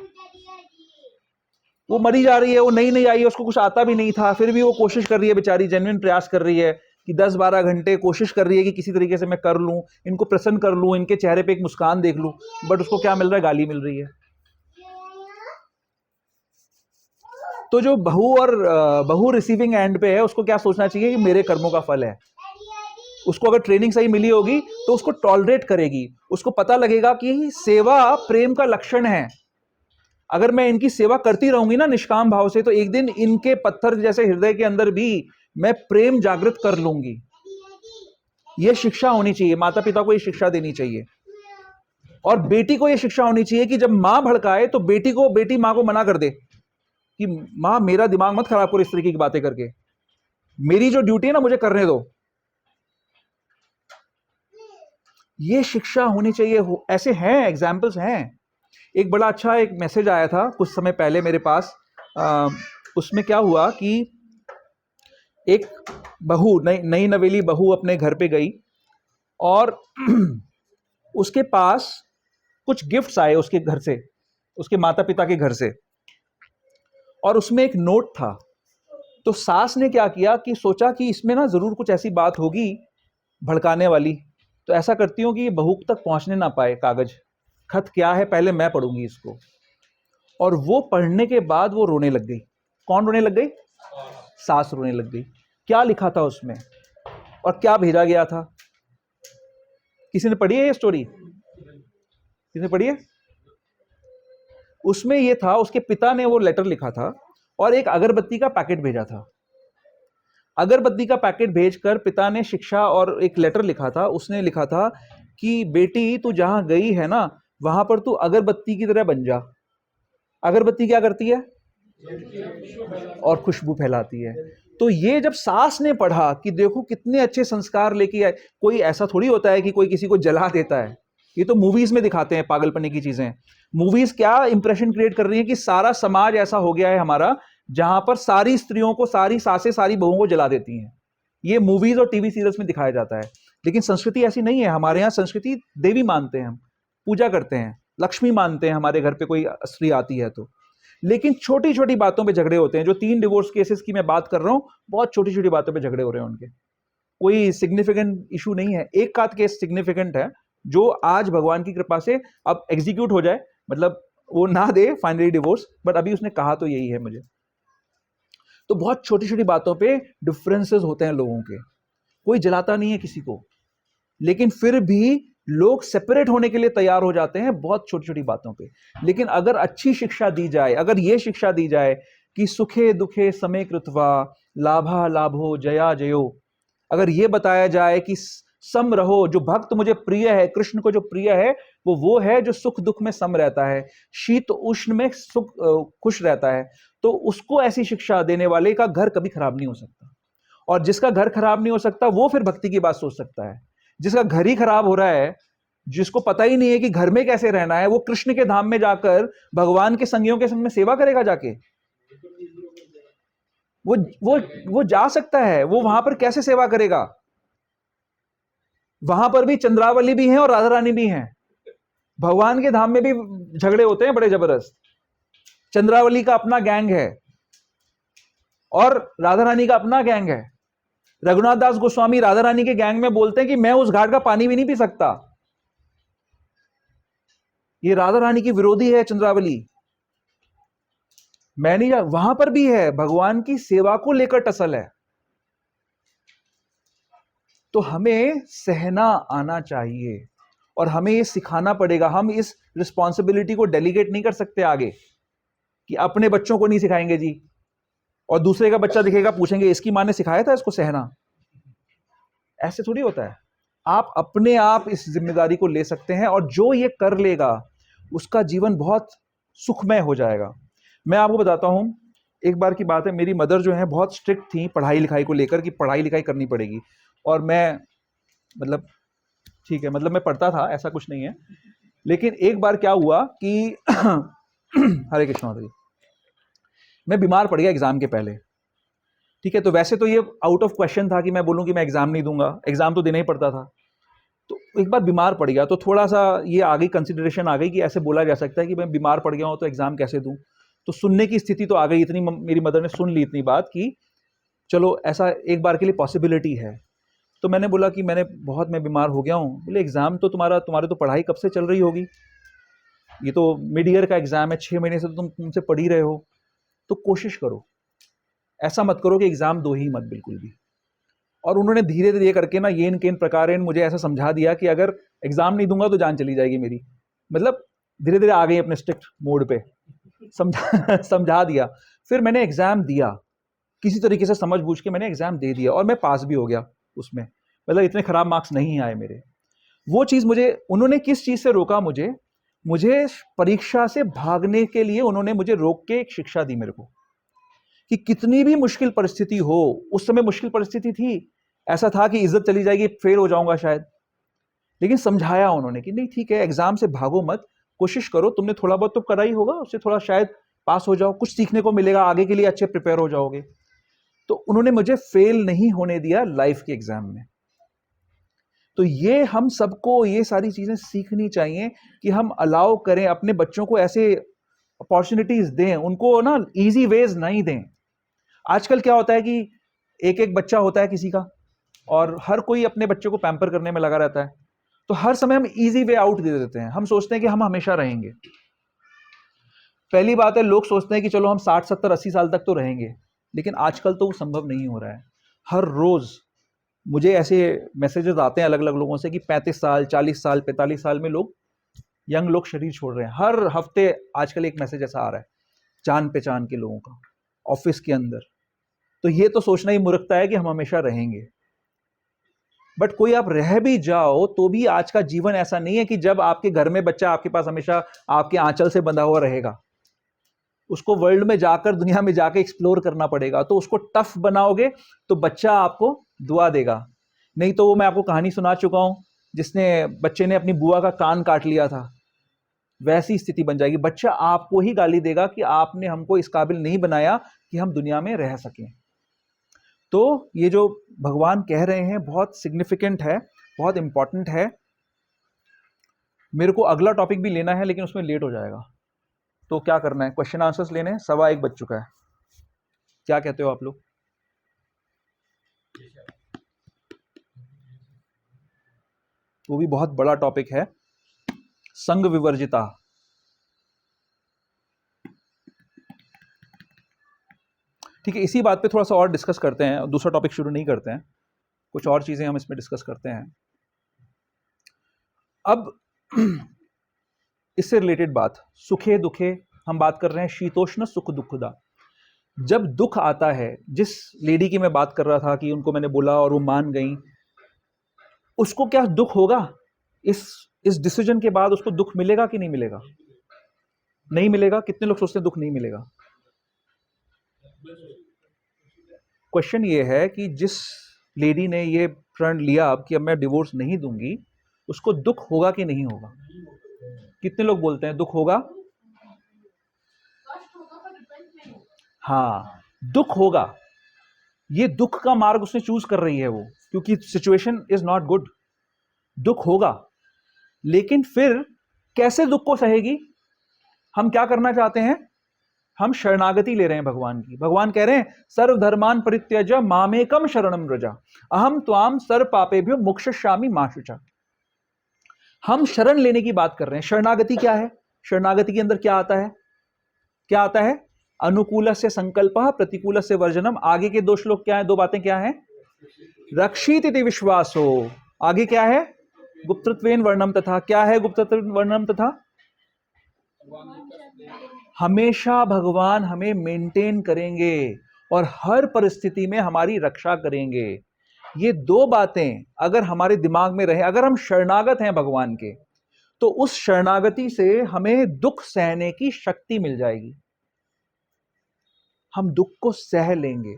वो मरी जा रही है, वो नई आई है, उसको कुछ आता भी नहीं था, फिर भी वो कोशिश कर रही है बेचारी, जेन्युइन प्रयास कर रही है कि 10-12 घंटे कोशिश कर रही है कि किसी तरीके से मैं कर लूं, इनको प्रसन्न कर लूं, इनके चेहरे पे एक मुस्कान देख लूं। बट उसको क्या मिल रहा है? गाली मिल रही है। तो जो बहू रिसीविंग एंड पे है, उसको क्या सोचना चाहिए कि मेरे कर्मों का फल है। उसको अगर ट्रेनिंग सही मिली होगी तो उसको टॉलरेट करेगी, उसको पता लगेगा कि सेवा प्रेम का लक्षण है। अगर मैं इनकी सेवा करती रहूंगी ना निष्काम भाव से, तो एक दिन इनके पत्थर जैसे हृदय के अंदर भी मैं प्रेम जागृत कर लूंगी। यह शिक्षा होनी चाहिए, माता पिता को यह शिक्षा देनी चाहिए। और बेटी को यह शिक्षा होनी चाहिए कि जब मां भड़काए तो बेटी मां को मना कर दे कि मां मेरा दिमाग मत खराब करो इस तरीके की बातें करके, मेरी जो ड्यूटी है ना मुझे करने दो। ये शिक्षा होनी चाहिए। ऐसे हैं, एग्जाम्पल्स हैं। एक बड़ा अच्छा एक मैसेज आया था कुछ समय पहले मेरे पास। उसमें क्या हुआ कि एक बहू, नई नवेली बहू अपने घर पे गई और उसके पास कुछ गिफ्ट्स आए उसके घर से, उसके माता पिता के घर से, और उसमें एक नोट था। तो सास ने क्या किया कि सोचा कि इसमें ना जरूर कुछ ऐसी बात होगी भड़काने वाली, तो ऐसा करती हूँ कि ये बहू तक पहुंचने ना पाए कागज, खत क्या है पहले मैं पढ़ूंगी इसको। और वो पढ़ने के बाद वो रोने लग गई। कौन रोने लग गई? सास रोने लग गई। क्या लिखा था उसमें और क्या भेजा गया था? किसी ने पढ़ी है ये स्टोरी? किसी ने पढ़ी है? उसमें ये था, उसके पिता ने वो लेटर लिखा था और एक अगरबत्ती का पैकेट भेजा था। अगरबत्ती का पैकेट भेजकर पिता ने शिक्षा और एक लेटर लिखा था। उसने लिखा था कि बेटी तू जहां गई है ना, वहां पर तू अगरबत्ती की तरह बन जा। अगरबत्ती क्या करती है? और खुशबू फैलाती है। तो ये जब सास ने पढ़ा कि देखो कितने अच्छे संस्कार लेके आए। कोई ऐसा थोड़ी होता है कि कोई किसी को जला देता है, ये तो मूवीज में दिखाते हैं पागलपने की चीजें। मूवीज क्या इंप्रेशन क्रिएट कर रही है कि सारा समाज ऐसा हो गया है हमारा जहां पर सारी स्त्रियों को, सारी सासें सारी बहुओं को जला देती हैं। ये मूवीज और टीवी सीरियल्स में दिखाया जाता है, लेकिन संस्कृति ऐसी नहीं है। हमारे यहाँ संस्कृति देवी मानते हैं, हम पूजा करते हैं, लक्ष्मी मानते हैं हमारे घर पे कोई स्त्री आती है तो। लेकिन छोटी छोटी बातों पे झगड़े होते हैं। जो 3 डिवोर्स केसेस की मैं बात कर रहा हूं, बहुत छोटी छोटी बातों पे झगड़े हो रहे हैं उनके, कोई सिग्निफिकेंट इशू नहीं है। एक आध केस सिग्निफिकेंट है जो आज भगवान की कृपा से अब एग्जीक्यूट हो जाए, मतलब वो ना दे फाइनली डिवोर्स, बट अभी उसने कहा तो यही है मुझे। तो बहुत छोटी छोटी बातों पे डिफरेंसेस होते हैं लोगों के, कोई जलाता नहीं है किसी को, लेकिन फिर भी लोग सेपरेट होने के लिए तैयार हो जाते हैं बहुत छोटी छोटी बातों पे। लेकिन अगर अच्छी शिक्षा दी जाए, अगर ये शिक्षा दी जाए कि सुखे दुखे समे कृत्वा लाभा लाभो जया जयो, अगर ये बताया जाए कि सम रहो, जो भक्त मुझे प्रिय है, कृष्ण को जो प्रिय है वो है जो सुख दुख में सम रहता है, शीत उष्ण में सुख खुश रहता है, तो उसको ऐसी शिक्षा देने वाले का घर कभी खराब नहीं हो सकता। और जिसका घर खराब नहीं हो सकता वो फिर भक्ति की बात सोच सकता है। जिसका घर ही खराब हो रहा है, जिसको पता ही नहीं है कि घर में कैसे रहना है, वो कृष्ण के धाम में जाकर भगवान के संगियों के संग में सेवा करेगा जाके? वो जा सकता है, वो वहां पर कैसे सेवा करेगा? वहां पर भी चंद्रावली भी है और राधा रानी भी हैं। भगवान के धाम में भी झगड़े होते हैं बड़े जबरदस्त। चंद्रावली का अपना गैंग है और राधा रानी का अपना गैंग है। रघुनाथ दास गोस्वामी राधा रानी के गैंग में बोलते हैं कि मैं उस घाट का पानी भी नहीं पी सकता। ये राधा रानी की विरोधी है चंद्रावली। मैं नहीं वहां पर भी है, भगवान की सेवा को लेकर टसल है। तो हमें सहना आना चाहिए और हमें ये सिखाना पड़ेगा। हम इस रिस्पॉन्सिबिलिटी को डेलीगेट नहीं कर सकते आगे कि अपने बच्चों को नहीं सिखाएंगे जी, और दूसरे का बच्चा दिखेगा पूछेंगे इसकी माँ ने सिखाया था इसको सहना। ऐसे थोड़ी होता है। आप अपने आप इस जिम्मेदारी को ले सकते हैं और जो ये कर लेगा उसका जीवन बहुत सुखमय हो जाएगा। मैं आपको बताता हूं, एक बार की बात है, मेरी मदर जो है बहुत स्ट्रिक्ट थी पढ़ाई लिखाई को लेकर कि पढ़ाई लिखाई करनी पड़ेगी। और मैं मतलब ठीक है, मतलब मैं पढ़ता था, ऐसा कुछ नहीं है। लेकिन एक बार क्या हुआ कि हरे कृष्ण माता जी, मैं बीमार पड़ गया एग्जाम के पहले। ठीक है, तो वैसे तो ये आउट ऑफ क्वेश्चन था कि मैं बोलूं कि मैं एग्जाम नहीं दूंगा, एग्जाम तो देना ही पड़ता था। तो एक बार बीमार पड़ गया तो थोड़ा सा ये आ गई, कंसिडरेशन आ गई कि ऐसे बोला जा सकता है कि मैं बीमार पड़ गया हूं तो एग्जाम कैसे दूं। तो सुनने की स्थिति तो आ गई, इतनी मेरी मदर ने सुन ली इतनी बात कि चलो ऐसा एक बार के लिए पॉसिबिलिटी है। तो मैंने बोला कि मैं बीमार हो गया हूँ। बोले एग्जाम तो तुम्हारे तो पढ़ाई कब से चल रही होगी, ये तो मिड ईयर का एग्जाम है, 6 महीने से तो तुमसे पढ़ ही रहे हो, तो कोशिश करो, ऐसा मत करो कि एग्जाम दो ही मत बिल्कुल भी। और उन्होंने धीरे धीरे करके ना येन केन प्रकारेण मुझे ऐसा समझा दिया कि अगर एग्जाम नहीं दूंगा तो जान चली जाएगी मेरी। मतलब धीरे धीरे आ गई अपने स्ट्रिक्ट मोड पे, समझा दिया। फिर मैंने एग्जाम दिया, किसी तरीके से समझ बूझ के मैंने एग्जाम दे दिया और मैं पास भी हो गया उसमें। मतलब इतने खराब मार्क्स नहीं आए मेरे। वो चीज मुझे उन्होंने किस चीज से रोका, मुझे परीक्षा से भागने के लिए उन्होंने मुझे रोक के एक शिक्षा दी मेरे को कि कितनी भी मुश्किल परिस्थिति हो, उस समय मुश्किल परिस्थिति थी, ऐसा था कि इज्जत चली जाएगी, फेल हो जाऊंगा शायद, लेकिन समझाया उन्होंने कि नहीं ठीक है, एग्जाम से भागो मत, कोशिश करो, तुमने थोड़ा बहुत तो करा ही होगा, उससे थोड़ा शायद पास हो जाओ, कुछ सीखने को मिलेगा, आगे के लिए अच्छे प्रिपेयर हो जाओगे। तो उन्होंने मुझे फेल नहीं होने दिया लाइफ के एग्जाम में। तो ये हम सबको ये सारी चीजें सीखनी चाहिए कि हम अलाउ करें, अपने बच्चों को ऐसे अपॉर्चुनिटीज दें, उनको ना इजी वेज नहीं दें। आजकल क्या होता है कि एक एक बच्चा होता है किसी का और हर कोई अपने बच्चे को पैम्पर करने में लगा रहता है, तो हर समय हम इजी वे आउट दे देते हैं। हम सोचते हैं कि हम हमेशा रहेंगे। पहली बात है, लोग सोचते हैं कि चलो हम 60 70 80 साल तक तो रहेंगे, लेकिन आजकल तो वो संभव नहीं हो रहा है। हर रोज मुझे ऐसे मैसेजेस आते हैं अलग अलग लोगों से कि 35 साल 40 साल 45 साल में यंग लोग शरीर छोड़ रहे हैं। हर हफ्ते आजकल एक मैसेज ऐसा आ रहा है जान पहचान के लोगों का ऑफिस के अंदर। तो ये तो सोचना ही मूर्खता है कि हम हमेशा रहेंगे। बट कोई आप रह भी जाओ तो भी आज का जीवन ऐसा नहीं है कि जब आपके घर में बच्चा आपके पास हमेशा आपके आंचल से बंधा हुआ रहेगा। उसको वर्ल्ड में जाकर, दुनिया में जाकर एक्सप्लोर करना पड़ेगा। तो उसको टफ बनाओगे तो बच्चा आपको दुआ देगा। नहीं तो वो मैं आपको कहानी सुना चुका हूं, जिसने बच्चे ने अपनी बुआ का कान काट लिया था, वैसी स्थिति बन जाएगी। बच्चा आपको ही गाली देगा कि आपने हमको इस काबिल नहीं बनाया कि हम दुनिया में रह सकें। तो ये जो भगवान कह रहे हैं बहुत सिग्निफिकेंट है, बहुत इंपॉर्टेंट है। मेरे को अगला टॉपिक भी लेना है लेकिन उसमें लेट हो जाएगा, तो क्या करना है, क्वेश्चन आंसर्स लेने हैं। 1:15 बज चुका है, क्या कहते हो आप लोग? वो भी बहुत बड़ा टॉपिक है, संग विवर्जिता। ठीक है, इसी बात पे थोड़ा सा और डिस्कस करते हैं, दूसरा टॉपिक शुरू नहीं करते हैं, कुछ और चीजें हम इसमें डिस्कस करते हैं। अब इससे रिलेटेड बात, सुखे दुखे हम बात कर रहे हैं, शीतोष्ण सुख दुखदा। जब दुख आता है, जिस लेडी की मैं बात कर रहा था कि उनको मैंने बोला और वो मान गई, उसको क्या दुख होगा? इस डिसीजन के बाद उसको दुख मिलेगा कि नहीं मिलेगा? नहीं मिलेगा। कितने लोग सोचते हैं दुख नहीं मिलेगा? क्वेश्चन ये है कि जिस लेडी ने ये प्रण लिया अब कि अब मैं डिवोर्स नहीं दूंगी, उसको दुख होगा कि नहीं होगा? कितने लोग बोलते हैं दुख होगा? कष्ट होगा पर डिपेंड नहीं होगा। हाँ, दुख होगा। ये दुख का मार्ग उसने चूज कर रही है वो, क्योंकि सिचुएशन इज नॉट गुड। दुख होगा, लेकिन फिर कैसे दुख को सहेगी? हम क्या करना चाहते हैं? हम शरणागति ले रहे हैं भगवान की। भगवान कह रहे हैं सर्वधर्मान परित्यज्य मामेकम शरणम व्रज अहम त्वाम सर्व पापेभ्यो मोक्षयिष्यामि मा शुचा। हम शरण लेने की बात कर रहे हैं। शरणागति क्या है? शरणागति के अंदर क्या आता है? क्या आता है? अनुकूल से संकल्प, प्रतिकूल से वर्जनम। आगे के दो श्लोक क्या है? दो बातें क्या है? रक्षित इति विश्वासो। आगे क्या है? गुप्तत्वेन वर्णम तथा। क्या है गुप्तत्वेन वर्णम तथा? हमेशा भगवान हमें मेंटेन करेंगे और हर परिस्थिति में हमारी रक्षा करेंगे। ये दो बातें अगर हमारे दिमाग में रहे, अगर हम शरणागत हैं भगवान के, तो उस शरणागति से हमें दुख सहने की शक्ति मिल जाएगी। हम दुख को सह लेंगे।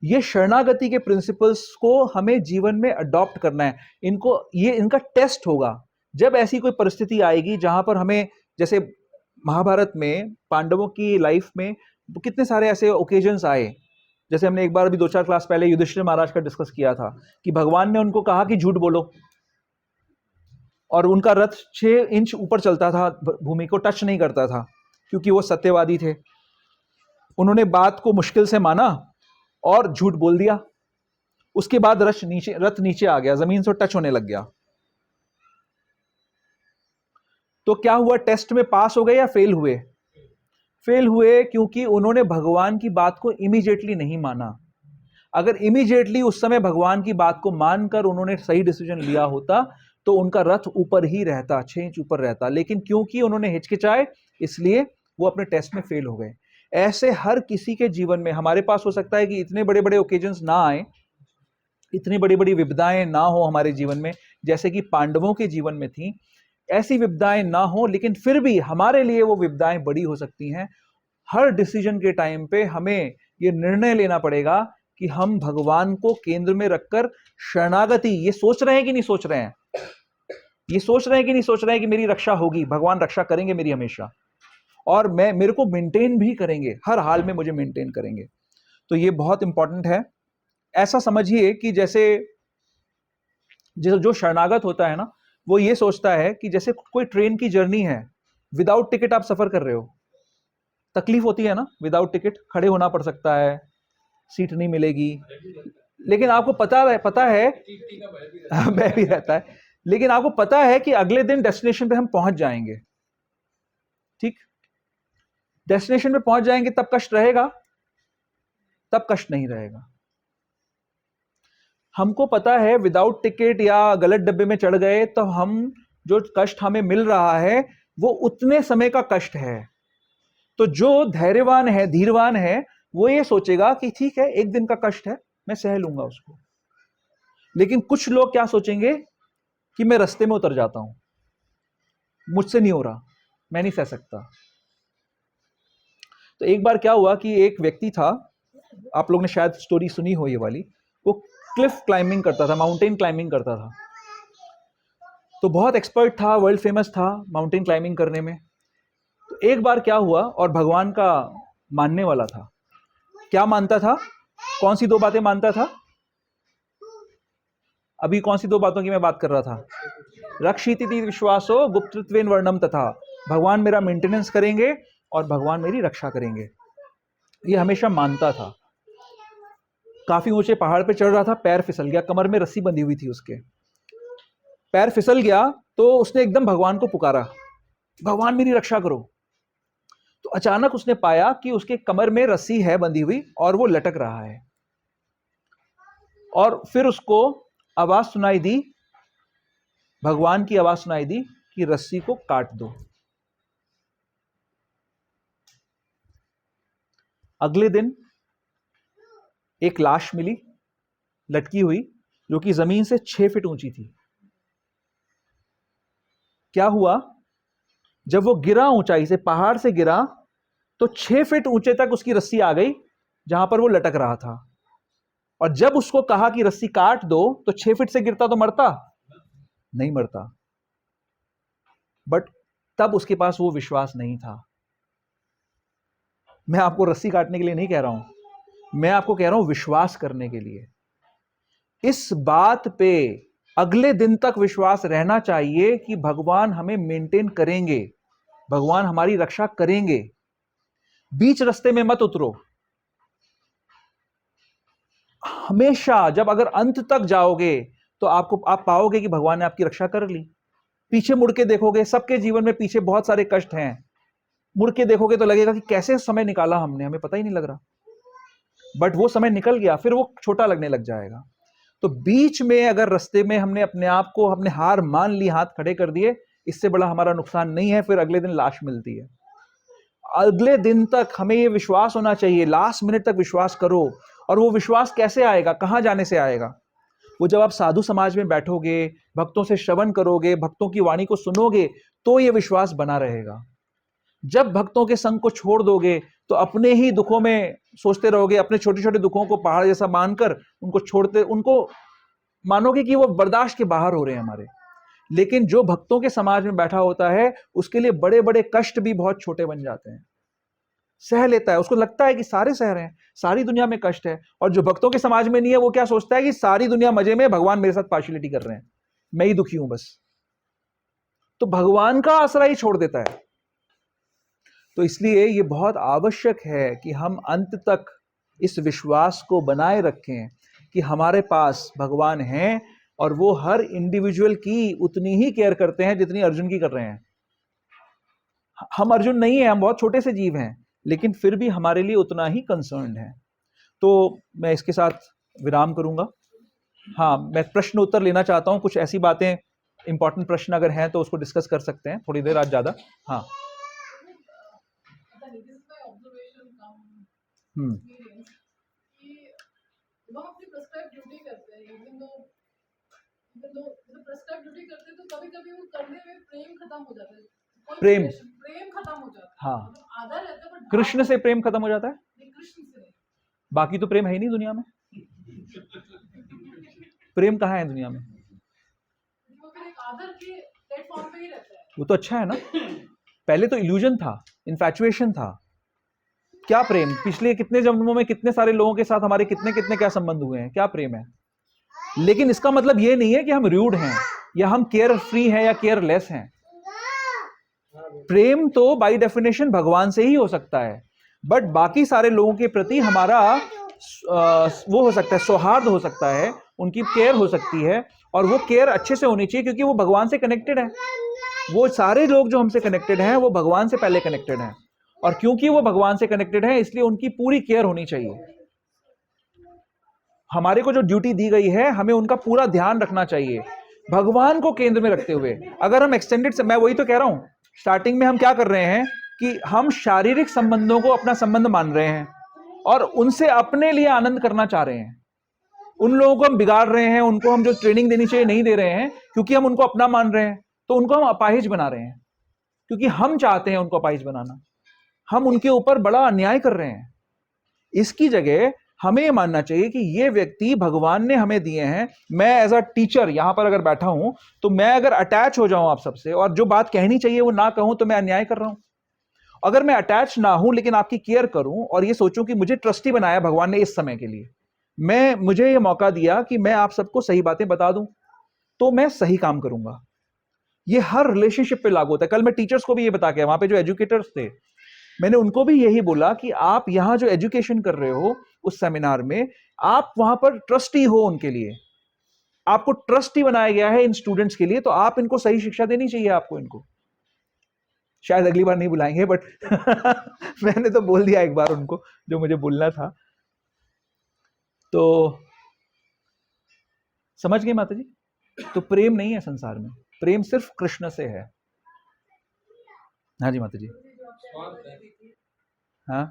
ये शरणागति के प्रिंसिपल्स को हमें जीवन में अडॉप्ट करना है। ये इनका टेस्ट होगा जब ऐसी कोई परिस्थिति आएगी जहां पर हमें, जैसे महाभारत में पांडवों की लाइफ में कितने सारे ऐसे ओकेजन्स आए। जैसे हमने एक बार अभी 2-4 क्लास पहले युधिष्ठिर महाराज का डिस्कस किया था कि भगवान ने उनको कहा कि झूठ बोलो, और उनका रथ 6 इंच ऊपर चलता था, भूमि को टच नहीं करता था, क्योंकि वो सत्यवादी थे। उन्होंने बात को मुश्किल से माना और झूठ बोल दिया। उसके बाद रथ नीचे आ गया, जमीन से टच होने लग गया। तो क्या हुआ? टेस्ट में पास हो गए या फेल हुए? फेल हुए, क्योंकि उन्होंने भगवान की बात को इमीडिएटली नहीं माना। अगर इमीडिएटली उस समय भगवान की बात को मानकर उन्होंने सही डिसीजन लिया होता तो उनका रथ ऊपर ही रहता, 6 इंच ऊपर रहता। लेकिन क्योंकि उन्होंने हिचकिचाए, इसलिए वो अपने टेस्ट में फेल हो गए। ऐसे हर किसी के जीवन में हमारे पास हो सकता है कि इतने बड़े बड़े ओकेजन्स ना आए, इतनी बड़ी बड़ी विपदाएं ना हो हमारे जीवन में, जैसे कि पांडवों के जीवन में थी। ऐसी विपदाएं ना हो, लेकिन फिर भी हमारे लिए वो विपदाएं बड़ी हो सकती हैं। हर डिसीजन के टाइम पे हमें ये निर्णय लेना पड़ेगा कि हम भगवान को केंद्र में रखकर शरणागति, ये सोच रहे हैं कि नहीं सोच रहे हैं? ये सोच रहे हैं कि नहीं सोच रहे हैं कि मेरी रक्षा होगी, भगवान रक्षा करेंगे मेरी हमेशा, और मेरे को मेंटेन भी करेंगे, हर हाल में मुझे मेंटेन करेंगे। तो ये बहुत इंपॉर्टेंट है। ऐसा समझिए कि जैसे जो शरणागत होता है ना, वो ये सोचता है कि जैसे कोई ट्रेन की जर्नी है, विदाउट टिकट आप सफर कर रहे हो, तकलीफ होती है ना, विदाउट टिकट खड़े होना पड़ सकता है, सीट नहीं मिलेगी, लेकिन आपको पता है भय भी रहता है, लेकिन आपको पता है कि अगले दिन डेस्टिनेशन पे हम पहुंच जाएंगे। ठीक, डेस्टिनेशन पे पहुंच जाएंगे, तब कष्ट रहेगा? तब कष्ट नहीं रहेगा। हमको पता है विदाउट टिकट या गलत डब्बे में चढ़ गए तो हम, जो कष्ट हमें मिल रहा है वो उतने समय का कष्ट है। तो जो धैर्यवान है, धीरवान है, वो ये सोचेगा कि ठीक है, एक दिन का कष्ट है, मैं सह लूंगा उसको। लेकिन कुछ लोग क्या सोचेंगे कि मैं रास्ते में उतर जाता हूं, मुझसे नहीं हो रहा, मैं नहीं सह सकता। तो एक बार क्या हुआ कि एक व्यक्ति था, आप लोग ने शायद स्टोरी सुनी हो ये वाली, वो क्लिफ क्लाइंबिंग करता था, माउंटेन क्लाइंबिंग करता था। तो बहुत एक्सपर्ट था, वर्ल्ड फेमस था माउंटेन क्लाइंबिंग करने में। तो एक बार क्या हुआ, और भगवान का मानने वाला था। क्या मानता था? कौन सी 2 बातें मानता था? अभी कौन सी 2 बातों की मैं बात कर रहा था? रक्षिति विश्वासो गुप्तत्वेन वर्णम तथा, भगवान मेरा मेंटेनेंस करेंगे और भगवान मेरी रक्षा करेंगे, ये हमेशा मानता था। काफी ऊंचे पहाड़ पे चढ़ रहा था, पैर फिसल गया, कमर में रस्सी बंधी हुई थी उसके, पैर फिसल गया, तो उसने एकदम भगवान को पुकारा, भगवान मेरी रक्षा करो। तो अचानक उसने पाया कि उसके कमर में रस्सी है बंधी हुई और वो लटक रहा है। और फिर उसको आवाज सुनाई दी, भगवान की आवाज सुनाई दी कि रस्सी को काट दो। अगले दिन एक लाश मिली लटकी हुई, जो कि जमीन से 6 फीट ऊंची थी। क्या हुआ, जब वो गिरा ऊंचाई से, पहाड़ से गिरा, तो 6 फीट ऊंचे तक उसकी रस्सी आ गई जहां पर वो लटक रहा था। और जब उसको कहा कि रस्सी काट दो, तो 6 फीट से गिरता तो मरता नहीं, मरता। बट तब उसके पास वो विश्वास नहीं था। मैं आपको रस्सी काटने के लिए नहीं कह रहा हूं, मैं आपको कह रहा हूं विश्वास करने के लिए। इस बात पे अगले दिन तक विश्वास रहना चाहिए कि भगवान हमें मेंटेन करेंगे, भगवान हमारी रक्षा करेंगे। बीच रास्ते में मत उतरो। हमेशा जब अगर अंत तक जाओगे तो आप पाओगे कि भगवान ने आपकी रक्षा कर ली। पीछे मुड़ के देखोगे, सबके जीवन में पीछे बहुत सारे कष्ट हैं, मुड़ के देखोगे तो लगेगा कि कैसे समय निकाला हमने, हमें पता ही नहीं लग रहा। बट वो समय निकल गया, फिर वो छोटा लगने लग जाएगा। तो बीच में अगर रास्ते में हमने अपने आप को, हमने हार मान ली, हाथ खड़े कर दिए, इससे बड़ा हमारा नुकसान नहीं है। फिर अगले दिन लाश मिलती है। अगले दिन तक हमें ये विश्वास होना चाहिए, लास्ट मिनट तक विश्वास करो। और वो विश्वास कैसे आएगा, कहां जाने से आएगा? वो जब आप साधु समाज में बैठोगे, भक्तों से श्रवण करोगे, भक्तों की वाणी को सुनोगे, तो ये विश्वास बना रहेगा। जब भक्तों के संग को छोड़ दोगे तो अपने ही दुखों में सोचते रहोगे, अपने छोटे छोटे दुखों को पहाड़ जैसा मानकर उनको मानोगे कि वो बर्दाश्त के बाहर हो रहे हैं हमारे। लेकिन जो भक्तों के समाज में बैठा होता है, उसके लिए बड़े बड़े कष्ट भी बहुत छोटे बन जाते हैं, सह लेता है। उसको लगता है कि सारे सह रहे हैं, सारी दुनिया में कष्ट है। और जो भक्तों के समाज में नहीं है, वो क्या सोचता है कि सारी दुनिया मजे में, भगवान मेरे साथ पार्शियलिटी कर रहे हैं, मैं ही दुखी हूं बस। तो भगवान का आसरा ही छोड़ देता है। तो इसलिए ये बहुत आवश्यक है कि हम अंत तक इस विश्वास को बनाए रखें कि हमारे पास भगवान हैं और वो हर इंडिविजुअल की उतनी ही केयर करते हैं जितनी अर्जुन की कर रहे हैं। हम अर्जुन नहीं है, हम बहुत छोटे से जीव हैं, लेकिन फिर भी हमारे लिए उतना ही कंसर्न्ड है। तो मैं इसके साथ विराम करूंगा। हाँ, मैं प्रश्न उत्तर लेना चाहता हूं, कुछ ऐसी बातें, इंपॉर्टेंट प्रश्न अगर हैं तो उसको डिस्कस कर सकते हैं थोड़ी देर, आज ज्यादा। हाँ, हम अपनी प्रेस्क्राइब ड्यूटी करते हैं, इवन दो प्रेस्क्राइब ड्यूटी करते हैं, तो कभी-कभी वो करने में प्रेम खत्म हो जाता है। प्रेम खत्म हो जाता है। हाँ, आधा रहता है, बट कृष्ण से प्रेम खत्म हो जाता है, कृष्ण से नहीं। बाकी तो प्रेम है ही नहीं दुनिया में। प्रेम कहाँ है दुनिया में? वो फिर एक आदर के प्लेटफॉर्म पे ही रहता है। वो तो अच्छा है ना। पहले तो इल्यूजन था, इन्फैचुएशन था। क्या प्रेम? पिछले कितने जन्मों में कितने सारे लोगों के साथ हमारे कितने कितने क्या संबंध हुए हैं, क्या प्रेम है? लेकिन इसका मतलब ये नहीं है कि हम रूड हैं या हम केयर फ्री हैं या केयरलेस हैं। प्रेम तो बाय डेफिनेशन भगवान से ही हो सकता है, बट बाकी सारे लोगों के प्रति हमारा वो हो सकता है, सौहार्द हो सकता है, उनकी केयर हो सकती है। और वो केयर अच्छे से होनी चाहिए क्योंकि वो भगवान से कनेक्टेड है। वो सारे लोग जो हमसे कनेक्टेड हैं वो भगवान से पहले कनेक्टेड हैं, और क्योंकि वो भगवान से कनेक्टेड है इसलिए उनकी पूरी केयर होनी चाहिए। हमारे को जो ड्यूटी दी गई है, हमें उनका पूरा ध्यान रखना चाहिए, भगवान को केंद्र में रखते हुए। अगर हम एक्सटेंडेड से, मैं वही तो कह रहा हूं, स्टार्टिंग में हम क्या कर रहे हैं कि हम शारीरिक संबंधों को अपना संबंध मान रहे हैं और उनसे अपने लिए आनंद करना चाह रहे हैं। उन लोगों को हम बिगाड़ रहे हैं, उनको हम जो ट्रेनिंग देनी चाहिए नहीं दे रहे हैं, क्योंकि हम उनको अपना मान रहे हैं, तो उनको हम अपाहिज बना रहे हैं, क्योंकि हम चाहते हैं उनको अपाहिज बनाना। हम उनके ऊपर बड़ा अन्याय कर रहे हैं। इसकी जगह हमें ये मानना चाहिए कि ये व्यक्ति भगवान ने हमें दिए हैं। मैं एज अ टीचर यहां पर अगर बैठा हूं तो मैं अगर अटैच हो जाऊं आप सबसे और जो बात कहनी चाहिए वो ना कहूं तो मैं अन्याय कर रहा हूं। अगर मैं अटैच ना हूं लेकिन आपकी केयर करूं और ये सोचूं कि मुझे ट्रस्टी बनाया भगवान ने इस समय के लिए, मुझे ये मौका दिया कि मैं आप सबको सही बातें बता दूं, तो मैं सही काम करूंगा। ये हर रिलेशनशिप पे लागू होता है। कल मैं टीचर्स को भी ये बता के, वहां पे जो एजुकेटर्स थे, मैंने उनको भी यही बोला कि आप यहां जो एजुकेशन कर रहे हो उस सेमिनार में, आप वहां पर ट्रस्टी हो उनके लिए, आपको ट्रस्टी बनाया गया है इन स्टूडेंट्स के लिए, तो आप इनको सही शिक्षा देनी चाहिए आपको। इनको शायद अगली बार नहीं बुलाएंगे, बट मैंने तो बोल दिया एक बार उनको जो मुझे बोलना था। तो समझ गए माता जी? तो प्रेम नहीं है संसार में, प्रेम सिर्फ कृष्ण से है। हाँ जी माता जी। हाँ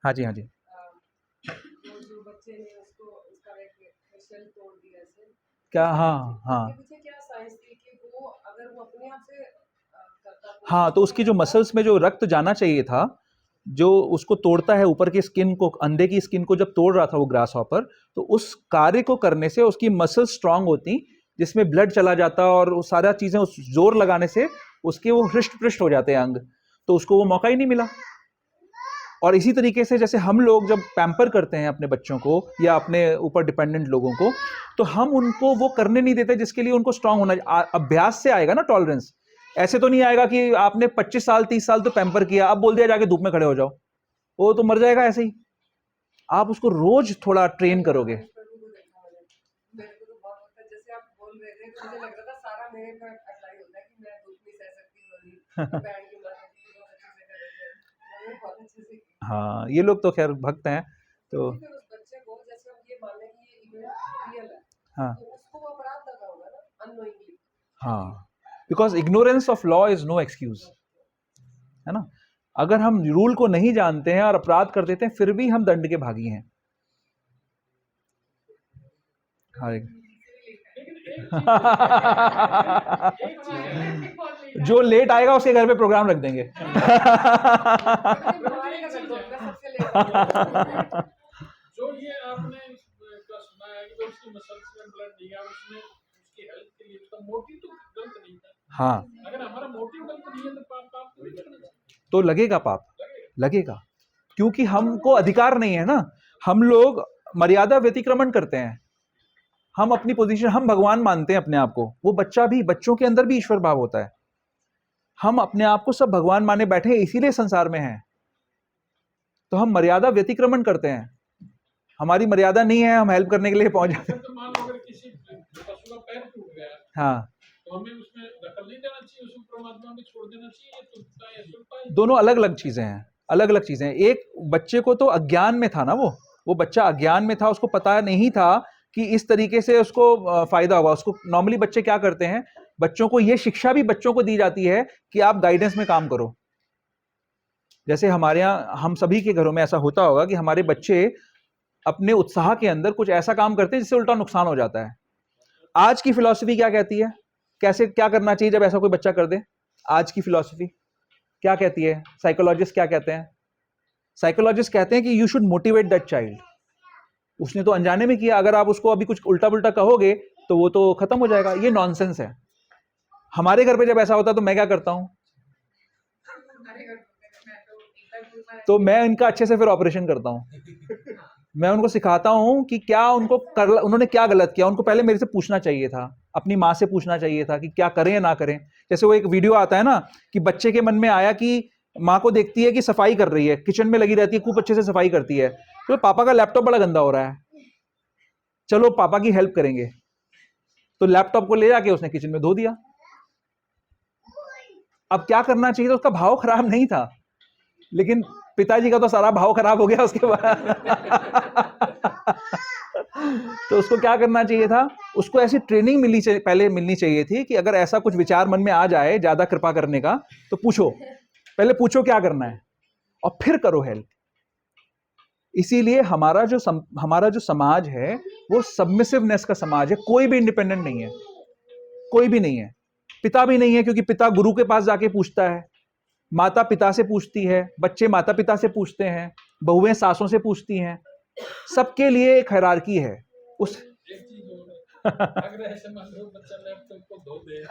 हाँ जी, हाँ जी। जो बच्चे ने उसको उसका एक शेल तोड़ दिया से क्या? हाँ हाँ पीछे क्या साइंस थी कि वो अगर वो अपने आप से करता हाँ, तो उसकी जो मसल्स में जो रक्त जाना चाहिए था, जो उसको तोड़ता है ऊपर की स्किन को, अंधे की स्किन को जब तोड़ रहा था वो ग्रास हॉपर, तो उस कार्य को करने से उसकी मसल्स स्ट्रांग होती, जिसमें ब्लड चला जाता और वो सारा चीजें उस जोर लगाने से उसके वो हृष्ट पृष्ट हो जाते हैं अंग, तो उसको वो मौका ही नहीं मिला। और इसी तरीके से जैसे हम लोग जब पैम्पर करते हैं अपने बच्चों को या अपने ऊपर डिपेंडेंट लोगों को, तो हम उनको वो करने नहीं देते जिसके लिए उनको स्ट्रांग होना। अभ्यास से आएगा ना टॉलरेंस, ऐसे तो नहीं आएगा कि आपने 25 साल 30 साल तो पैम्पर किया, अब बोल दिया जाके धूप में खड़े हो जाओ, वो तो मर जाएगा ऐसे ही। आप उसको रोज थोड़ा ट्रेन करोगे। मेरे को तो बहुत होता है, जैसे आप बोल रहे थे तो मुझे लग रहा था सारा मेरे पर अप्लाई होता है कि मैं धूप नहीं सह सकती वाली बैठ के बहुत अच्छे से कर रहे थे, मैंने बहुत अच्छे से की। हाँ, ये लोग तो खैर भक्त हैं। तो फिर उस बच्चे को जैसे हम ये मान लें कि ये इवेंट रियल है, हाँ तो उसको वो अपराध लगा होगा ना अननोइंगली। हाँ, because ignorance of law is no excuse, है ना। अगर हम रूल को नहीं जानते हैं और अपराध कर देते हैं, फिर भी हम दंड के भागी हैं। हाँ जो लेट आएगा उसके घर पे प्रोग्राम रख देंगे। जो ये आपने का सुना है कि उसकी मसल्स में ब्लड नहीं है, उसमें उसकी हेल्थ के लिए उसका मोटिव तो गलत नहीं था। हाँ, अगर हमारा मोटिव गलत नहीं है तो पाप तो नहीं करना चाहिए। तो लगेगा पाप, लगेगा, क्योंकि हमको अधिकार नहीं है ना। हम लोग मर्यादा व्यतिक्रमण करते हैं, हम अपनी पोजीशन, हम भगवान मानते हैं अपने आप को। वो बच्चा भी, बच्चों के अंदर भी ईश्वर भाव होता है। हम अपने आप को सब भगवान माने बैठे हैं, इसीलिए संसार में हैं। तो हम मर्यादा व्यतिक्रमण करते हैं, हमारी मर्यादा नहीं है, हम हेल्प करने के लिए पहुंच जाते हैं। तो मान लो अगर किसी पशु का पैर टूट गया, हाँ, तो हमें उसमें दखल नहीं देना चाहिए, उसको परमात्मा में छोड़ देना चाहिए, या टूटता है या सुनता है। दोनों अलग अलग चीजें हैं, अलग अलग चीजें हैं। एक बच्चे को तो अज्ञान में था ना, वो बच्चा अज्ञान में था, उसको पता नहीं था कि इस तरीके से उसको फायदा होगा। उसको नॉर्मली बच्चे क्या करते हैं, बच्चों को ये शिक्षा भी बच्चों को दी जाती है कि आप गाइडेंस में काम करो। जैसे हमारे यहाँ, हम सभी के घरों में ऐसा होता होगा कि हमारे बच्चे अपने उत्साह के अंदर कुछ ऐसा काम करते हैं जिससे उल्टा नुकसान हो जाता है। आज की फिलॉसफी क्या कहती है, कैसे क्या करना चाहिए जब ऐसा कोई बच्चा कर दे? आज की फिलॉसफी क्या कहती है? साइकोलॉजिस्ट क्या कहते हैं? साइकोलॉजिस्ट कहते हैं कि you should motivate that child. उसने तो अनजाने में किया, अगर आप उसको अभी कुछ उल्टा पुल्टा कहोगे तो वो तो खत्म हो जाएगा। ये नॉनसेंस है। हमारे घर पे जब ऐसा होता है तो मैं क्या करता हूं, तो मैं इनका अच्छे से फिर ऑपरेशन करता हूं। मैं उनको सिखाता हूं कि क्या उन्होंने क्या गलत किया। उनको पहले मेरे से पूछना चाहिए था, अपनी माँ से पूछना चाहिए था कि क्या करें या ना करें। जैसे वो एक वीडियो आता है ना कि बच्चे के मन में आया कि माँ को देखती है कि सफाई कर रही है, किचन में लगी रहती है, खूब अच्छे से सफाई करती है, तो पापा का लैपटॉप बड़ा गंदा हो रहा है, चलो पापा की हेल्प करेंगे। तो लैपटॉप को ले जाके उसने किचन में धो दिया। अब क्या करना चाहिए था, उसका भाव खराब नहीं था, लेकिन पिताजी का तो सारा भाव खराब हो गया उसके बाद। तो उसको क्या करना चाहिए था, उसको ऐसी ट्रेनिंग पहले मिलनी चाहिए थी कि अगर ऐसा कुछ विचार मन में आ जाए ज्यादा कृपा करने का, तो पूछो, पहले पूछो क्या करना है और फिर करो हेल्प। इसीलिए हमारा जो समाज है वो सबमिसिवनेस का समाज है। कोई भी इंडिपेंडेंट नहीं है, कोई भी नहीं है। पिता भी नहीं है, क्योंकि पिता गुरु के पास जाके पूछता है, माता पिता से पूछती है, बच्चे माता पिता से पूछते हैं, बहुएं सासों से पूछती हैं, सबके लिए एक हायरार्की है उस एक चीज और है, अगर ऐसे मान लो बच्चा लैपटॉप को धो दे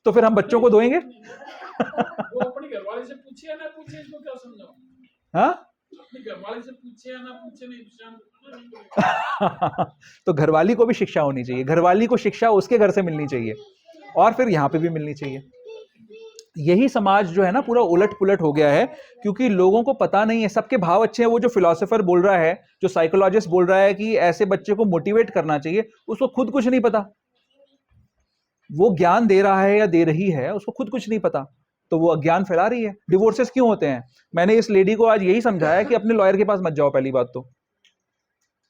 तो फिर हम बच्चों को धोएंगे। वो अपनी घरवाले से पूछे या ना पूछे, इसको क्या समझाओ? हाँ अपनी घरवाले से पूछे या ना पूछे, नहीं पूछा तो घरवाली को भी शिक्षा होनी चाहिए, घरवाली को शिक्षा उसके घर से मिलनी चाहिए और फिर यहाँ पे भी मिलनी चाहिए। यही समाज जो है ना पूरा उलट पुलट हो गया है, क्योंकि लोगों को पता नहीं है। सबके भाव अच्छे हैं, वो जो फिलोसोफर बोल रहा है, जो साइकोलॉजिस्ट बोल रहा है कि ऐसे बच्चे को मोटिवेट करना चाहिए, उसको खुद कुछ नहीं पता। वो ज्ञान दे रहा है या दे रही है, उसको खुद कुछ नहीं पता, तो वो अज्ञान फैला रही है। डिवोर्सेस क्यों होते हैं? मैंने इस लेडी को आज यही समझाया कि अपने लॉयर के पास मत जाओ। पहली बात तो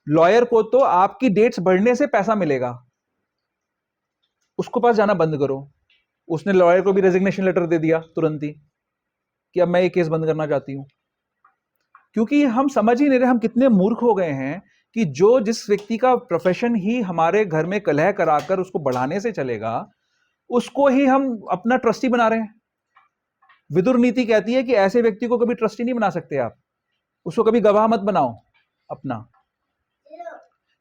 लॉयर को तो आपकी डेट्स बढ़ने से पैसा मिलेगा, उसको पास जाना बंद करो। उसने लॉयर को भी रेजिग्नेशन लेटर दे दिया तुरंत ही कि अब मैं ये केस बंद करना चाहती हूं। क्योंकि हम समझ ही नहीं रहे, हम कितने मूर्ख हो गए हैं कि जो जिस व्यक्ति का प्रोफेशन ही हमारे घर में कलह कराकर उसको बढ़ाने से चलेगा, उसको ही हम अपना ट्रस्टी बना रहे हैं। विदुर नीति कहती है कि ऐसे व्यक्ति को कभी ट्रस्टी नहीं बना सकते आप, उसको कभी गवाह मत बनाओ अपना।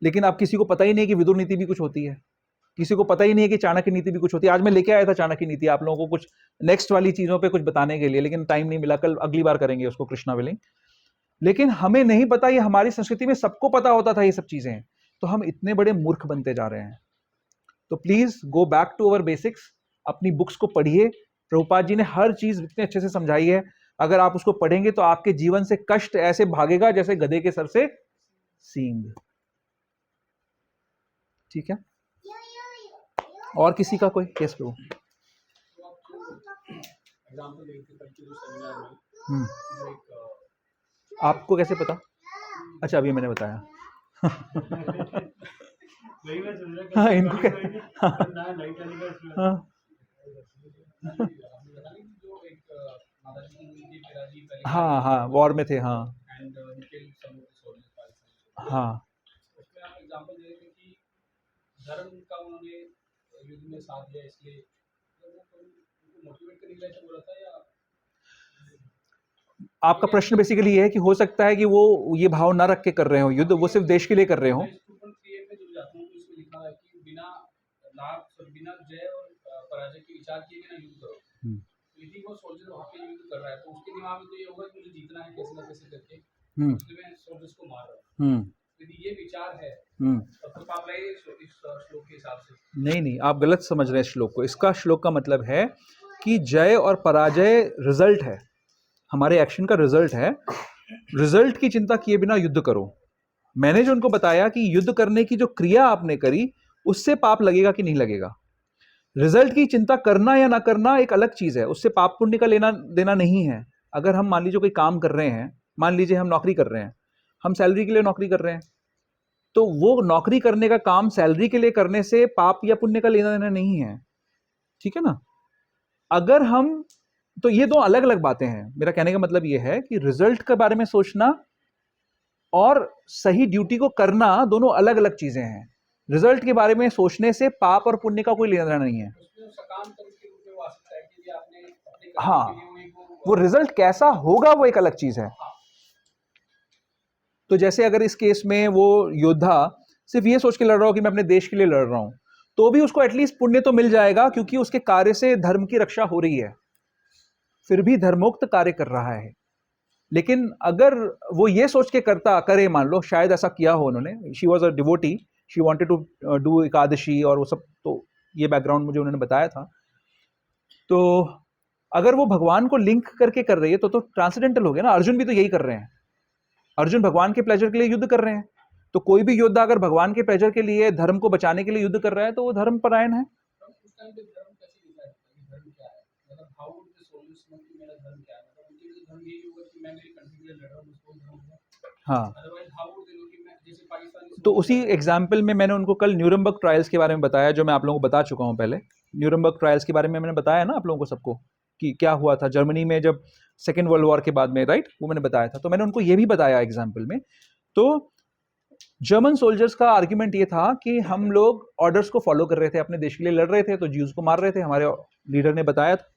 लेकिन अब किसी को पता ही नहीं कि विदुर नीति भी कुछ होती है, किसी को पता ही नहीं है कि चाणक्य नीति भी कुछ होती है। आज मैं लेके आया था चाणक्य नीति आप लोगों को कुछ नेक्स्ट वाली चीजों पे कुछ बताने के लिए, लेकिन टाइम नहीं मिला, कल अगली बार करेंगे उसको, कृष्णा विलिंग। लेकिन हमें नहीं पता, ये हमारी संस्कृति में सबको पता होता था ये सब चीजें, तो हम इतने बड़े मूर्ख बनते जा रहे हैं। तो please go back to our basics, अपनी बुक्स को पढ़िए। प्रभुपाद जी ने हर चीज इतने अच्छे से समझाई है, अगर आप उसको पढ़ेंगे तो आपके जीवन से कष्ट ऐसे भागेगा जैसे गधे के सर से सींग। ठीक है, और किसी का कोई केस प्रभु? एग्जांपल लेके कल के जो सेमिनार में जो एक आपको कैसे पता? अच्छा अभी मैंने बताया। वही मैं सोच रहा हाँ इनको क्या? ना नहीं चलेगा। हाँ आपने बताया कि जो एक माताजी की उनके पिताजी पहले हाँ हाँ वॉर में थे। हाँ एंड निकल सम सोल्जर्स पाकिस्तान। हाँ उसमें आप एग्जांपल दे रहे थे कि धर्म का उन्होंने युद्ध में साथ दिया, इसलिए उनको मोटिवेट करने के लिए बोला था, या आपका प्रश्न बेसिकली ये है कि हो सकता है कि वो ये भाव ना रख के कर रहे हो युद्ध, वो सिर्फ देश के लिए कर रहे हो। मैं 2.3 में जब जाता हूँ तो इसमें लिखा है कि बिना जय और पराजय के विचार किए बिना युद्ध करो। यदि वो सोल्जर वहाँ पे युद्ध कर रहा है तो उसके दिमाग में तो ये होगा कि मुझे जीतना है कैसे ना कैसे करके, इसलिए मैं सोल्जर्स को मार रहा हूँ। यदि ये विचार है तब तो आप लाइए इस श्लोक के हिसाब से। नहीं, आप गलत समझ रहे हैं श्लोक को। इसका श्लोक का मतलब है कि जय और पराजय रिजल्ट है, हमारे एक्शन का रिजल्ट है। रिजल्ट की चिंता किए बिना युद्ध करो। मैंने जो उनको बताया कि युद्ध करने की जो क्रिया आपने करी उससे पाप लगेगा कि नहीं लगेगा। रिजल्ट की चिंता करना या ना करना एक अलग चीज है, उससे पाप पुण्य का लेना देना नहीं है। अगर हम मान लीजिए कोई काम कर रहे हैं, मान लीजिए हम नौकरी कर रहे हैं, हम सैलरी के लिए नौकरी कर रहे हैं, तो वो नौकरी करने का काम सैलरी के लिए करने से पाप या पुण्य का लेना देना नहीं है। ठीक है ना? अगर हम, तो ये दो अलग अलग बातें हैं। मेरा कहने का मतलब ये है कि रिजल्ट के बारे में सोचना और सही ड्यूटी को करना दोनों अलग अलग चीजें हैं। रिजल्ट के बारे में सोचने से पाप और पुण्य का कोई लेना देना नहीं है। उसमें सकाम कर्म के रूप में वो आ सकता है कि आपने अपने हाँ, कर्म के लिए वो रिजल्ट कैसा होगा वो एक अलग चीज है। तो जैसे अगर इस केस में वो योद्धा सिर्फ ये सोच के लड़ रहा हो कि मैं अपने देश के लिए लड़ रहा हूं, तो भी उसको एटलीस्ट पुण्य तो मिल जाएगा, क्योंकि उसके कार्य से धर्म की रक्षा हो रही है, फिर भी धर्मोक्त कार्य कर रहा है। लेकिन अगर वो ये सोच के करे, मान लो शायद ऐसा किया हो उन्होंने, she was a devotee, she wanted to do Ekadashi और वो सब, तो ये बैकग्राउंड मुझे उन्होंने बताया था। तो अगर वो भगवान को लिंक करके कर रही है तो ट्रांसेंडेंटल हो गया ना। अर्जुन भी तो यही कर रहे हैं, अर्जुन भगवान के प्लेजर के लिए युद्ध कर रहे हैं। तो कोई भी योद्धा अगर भगवान के प्लेजर के लिए, धर्म को बचाने के लिए युद्ध कर रहा है तो वो धर्म परायण है। उस टाइम पे धर्म कैसे डिसाइड होता है कि धर्म क्या है? मतलब how would the soldiers know कि मेरा धर्म क्या है? मतलब उनके लिए धर्म यही होगा कि मैं मेरी कंट्री के लिए लड़ रहा हूँ, उसको धर्म है। हाँ, otherwise how would they know कि मैं जैसे पाकिस्तानी तो उसी एग्जाम्पल में मैंने उनको कल न्यूरमबर्ग ट्रायल्स के बारे में बताया, जो मैं आप लोगों को बता चुका हूँ पहले। न्यूरमबर्ग ट्रायल्स के बारे में मैंने बताया ना आप लोगों को सबको, कि क्या हुआ था जर्मनी में जब सेकेंड वर्ल्ड वॉर के बाद में, राइट? वो मैंने बताया था। तो मैंने उनको ये भी बताया एग्जाम्पल में। तो जर्मन सोल्जर्स का आर्ग्यूमेंट ये था कि हम लोग ऑर्डर्स को फॉलो कर रहे थे, अपने देश के लिए लड़ रहे थे, तो ज्यूज को मार रहे थे, हमारे लीडर ने बताया था।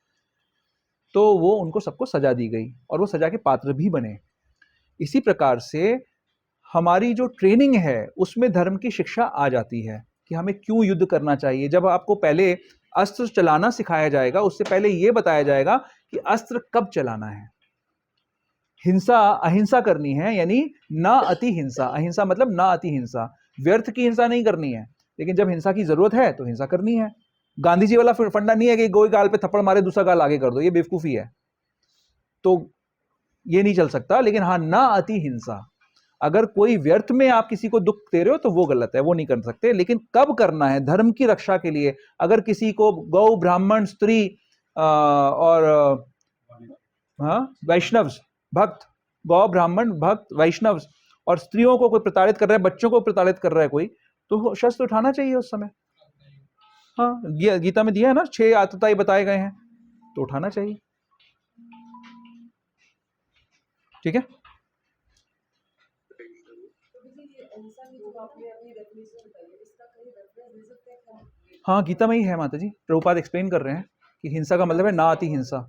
तो वो उनको सबको सजा दी गई और वो सजा के पात्र भी बने। इसी प्रकार से हमारी जो ट्रेनिंग है उसमें धर्म की शिक्षा आ जाती है कि हमें क्यों युद्ध करना चाहिए। जब आपको पहले अस्त्र चलाना सिखाया जाएगा, उससे पहले यह बताया जाएगा कि अस्त्र कब चलाना है। हिंसा अहिंसा करनी है, यानी ना अति हिंसा। अहिंसा मतलब ना अति हिंसा, व्यर्थ की हिंसा नहीं करनी है, लेकिन जब हिंसा की जरूरत है तो हिंसा करनी है। गांधी जी वाला फंडा नहीं है कि कोई गाल पे थप्पड़ मारे दूसरा गाल आगे कर दो, ये बेवकूफी है, तो ये नहीं चल सकता। लेकिन हाँ, ना अति हिंसा। अगर कोई व्यर्थ में आप किसी को दुख दे रहे हो तो वो गलत है, वो नहीं कर सकते। लेकिन कब करना है? धर्म की रक्षा के लिए। अगर किसी को गौ, ब्राह्मण, स्त्री और हाँ वैष्णव भक्त, गौ, ब्राह्मण, भक्त, वैष्णव और स्त्रियों को कोई प्रताड़ित कर रहा है, बच्चों को प्रताड़ित कर रहा है कोई, तो शस्त्र उठाना चाहिए उस समय। हाँ, गीता में दिया है ना, 6 आतताई बताए गए हैं, तो उठाना चाहिए। ठीक है। हाँ, गीता में ही है माता जी, प्रभुपाद एक्सप्लेन कर रहे हैं कि हिंसा का मतलब है ना अति हिंसा।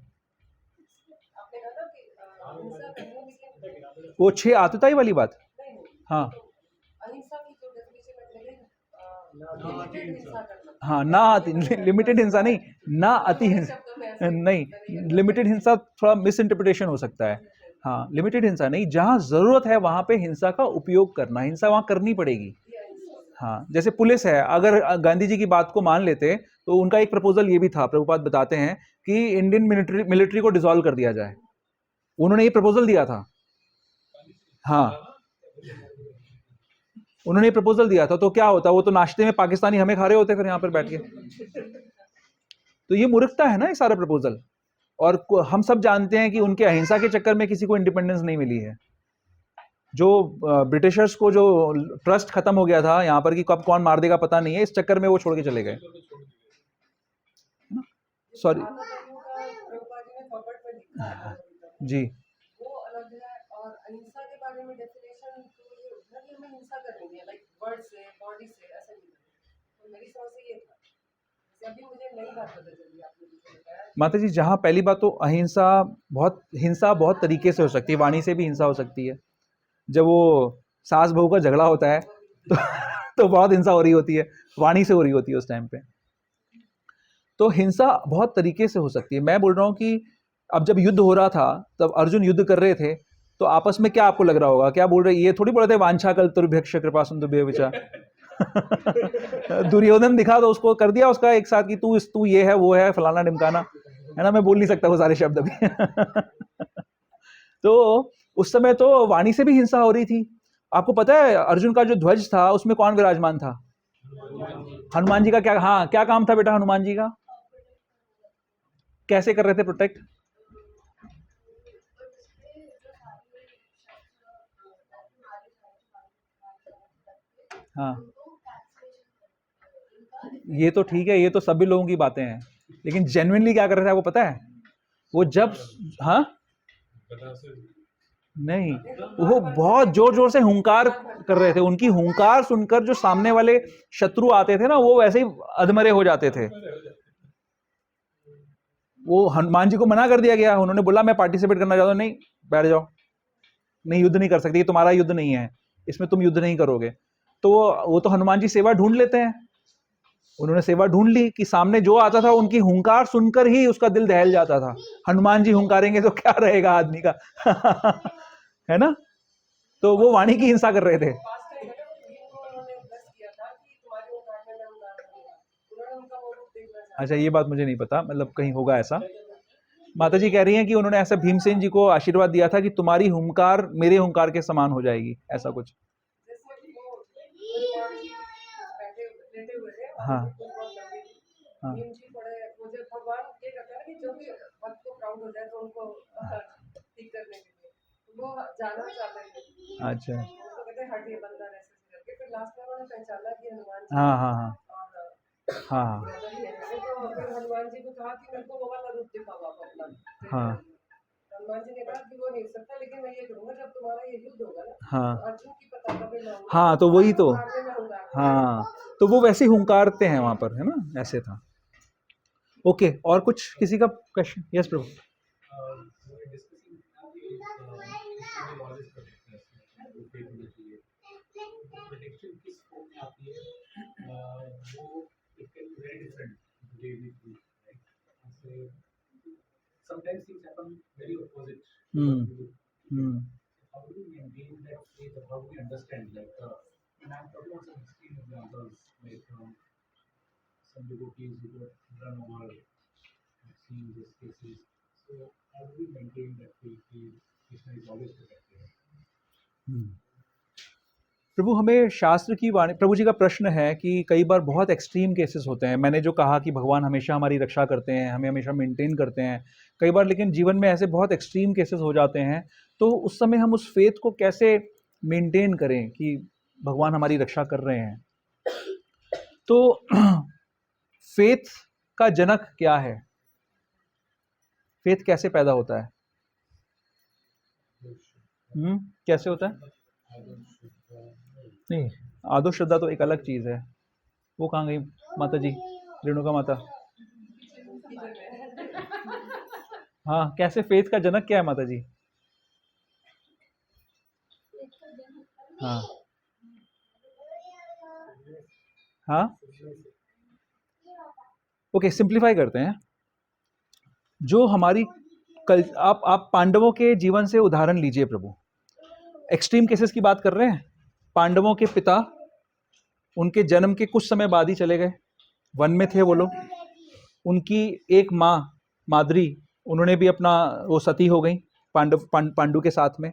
वो 6 आतताई वाली बात। हाँ हाँ, ना अति, लिमिटेड हिंसा नहीं, ना अति हिंसा नहीं, लिमिटेड हिंसा थोड़ा मिस इंटरप्रिटेशन हो सकता है। हाँ, लिमिटेड हिंसा नहीं, जहां जरूरत है वहां पे हिंसा का उपयोग करना, हिंसा वहां करनी पड़ेगी। हाँ, जैसे पुलिस है, अगर गांधी जी की बात को मान लेते तो उनका एक प्रपोजल ये भी था, प्रभुपाद बताते हैं कि इंडियन मिलिट्री को डिसॉल्व कर दिया जाए। उन्होंने ये प्रपोजल दिया था। हाँ, उन्होंने ये प्रपोजल दिया था, तो क्या होता, वो तो नाश्ते में पाकिस्तानी हमें खा रहे होते फिर यहाँ पर बैठ के। तो ये मूर्खता है ना ये सारा प्रपोजल। और हम सब जानते हैं कि उनके अहिंसा के चक्कर में किसी को इंडिपेंडेंस नहीं मिली है। जो ब्रिटिशर्स को जो ट्रस्ट खत्म हो गया था यहाँ पर कि कब कौन मार देगा पता नहीं है, इस चक्कर में वो छोड़ के चले गए। सॉरी जी, वो अलग है। और अहिंसा के बारे में डेफिनेशन तो ये होता है कि हमें हिंसा करनी है, लाइक वर्ड से, बॉडी से, ऐसा नहीं। तो मेरी समझ से ये था। अभी मुझे नई बात पता चली, आपने मुझे बताया माता जी, जहाँ पहली बात तो अहिंसा, हिंसा बहुत तरीके से हो सकती है, वाणी से भी हिंसा हो सकती है। जब वो सास बहू का झगड़ा होता है तो बहुत हिंसा हो रही होती है, वाणी से हो रही होती है उस टाइम पे। तो हिंसा बहुत तरीके से हो सकती है। मैं बोल रहा हूँ कि अब जब युद्ध हो रहा था, तब अर्जुन युद्ध कर रहे थे, तो आपस में क्या आपको लग रहा होगा, क्या बोल रहे, ये थोड़ी बोल रहे थे वांछा कल्पतरुभ्यश्च कृपा सिंधु विचार। दुर्योधन दिखा तो उसको कर दिया उसका एक साथ कि तू ये है, वो है, फलाना ढिमकाना, है ना। मैं बोल नहीं सकता वो सारे शब्द अभी। तो उस समय तो वाणी से भी हिंसा हो रही थी। आपको पता है अर्जुन का जो ध्वज था उसमें कौन विराजमान था? हनुमान जी का। क्या, हाँ, क्या काम था बेटा हनुमान जी का? कैसे कर रहे थे प्रोटेक्ट? हाँ, ये तो ठीक है, ये तो सभी लोगों की बातें हैं, लेकिन जेन्युइनली क्या कर रहे थे आपको पता है? वो जब, हाँ नहीं, वो बहुत जोर जोर से हुंकार कर रहे थे। उनकी हुंकार सुनकर जो सामने वाले शत्रु आते थे ना, वो वैसे ही अधमरे हो जाते थे। वो हनुमान जी को मना कर दिया गया, उन्होंने बोला मैं पार्टिसिपेट करना चाहता हूं। नहीं, बैठ जाओ, नहीं, युद्ध नहीं कर सकती, तुम्हारा युद्ध नहीं है, इसमें तुम युद्ध नहीं करोगे। तो वो तो हनुमान जी सेवा ढूंढ लेते हैं। उन्होंने सेवा ढूंढ ली कि सामने जो आता था उनकी हुंकार सुनकर ही उसका दिल दहल जाता था। हनुमान जी हुंकारेंगे तो क्या रहेगा आदमी का। है ना। तो वो वाणी की हिंसा कर रहे थे। अच्छा, ये बात मुझे नहीं पता, मतलब कहीं होगा ऐसा। माता जी कह रही हैं कि उन्होंने ऐसा भीमसेन जी को आशीर्वाद दिया था कि तुम्हारी हुंकार मेरे हुंकार के समान हो जाएगी, ऐसा कुछ। हाँ हाँ भगवान ये करते हैं कि जो भी भक्त को प्राउड हो जाए तो उनको ठीक करने के लिए वो जाना चाहते थे। अच्छा, तो कहते हैं हट ये बंदा ऐसे करके, फिर लास्ट में उन्होंने पहचाना कि हनुमान जी। हाँ हाँ हाँ हाँ तो फिर हनुमान जी को कहा कि मेरे को वो वाला रूप दिखाओ आप अपना। हाँ हनुमान जी ने कहा कि वो नहीं सकता, लेकिन मैं ये करूंगा जब तुम्हारा ये युद्ध होगा ना, हाँ अर्जुन की पताका पे लाऊंगा। हाँ, तो वही तो, मारने में होगा। हाँ, तो वो वैसे ही हुंकारते हैं वहां पर, है ना, ऐसे था। ओके, और कुछ किसी का question? Yes Prabhu. opposite. Hmm How do we maintain that faith, or how do we understand, like, and I'm talking about some extreme examples, like some devotees who got run over, I've seen these cases. So how do we maintain that faith? Krishna is always protected. प्रभु हमें शास्त्र की वाणी, प्रभु जी का प्रश्न है कि कई बार बहुत extreme cases होते हैं। मैंने जो कहा कि भगवान हमेशा हमारी रक्षा करते हैं, हमें हमेशा मेंटेन करते हैं, कई बार लेकिन जीवन में ऐसे बहुत एक्सट्रीम केसेस हो जाते हैं, तो उस समय हम उस फेथ को कैसे मेंटेन करें कि भगवान हमारी रक्षा कर रहे हैं। तो फेथ का जनक क्या है? फेथ कैसे पैदा होता है? कैसे होता है? नहीं, आदो श्रद्धा तो एक अलग चीज है। वो कहाँ गई माता जी, रेणुका माता? हाँ, कैसे फेथ का जनक क्या है माता जी? हाँ हाँ, ओके, सिंप्लीफाई करते हैं। जो हमारी आप पांडवों के जीवन से उदाहरण लीजिए प्रभु। एक्सट्रीम केसेस की बात कर रहे हैं। पांडवों के पिता उनके जन्म के कुछ समय बाद ही चले गए, वन में थे वो लोग। उनकी एक माँ माद्री, उन्होंने भी अपना वो सती हो गई पांडु के साथ में।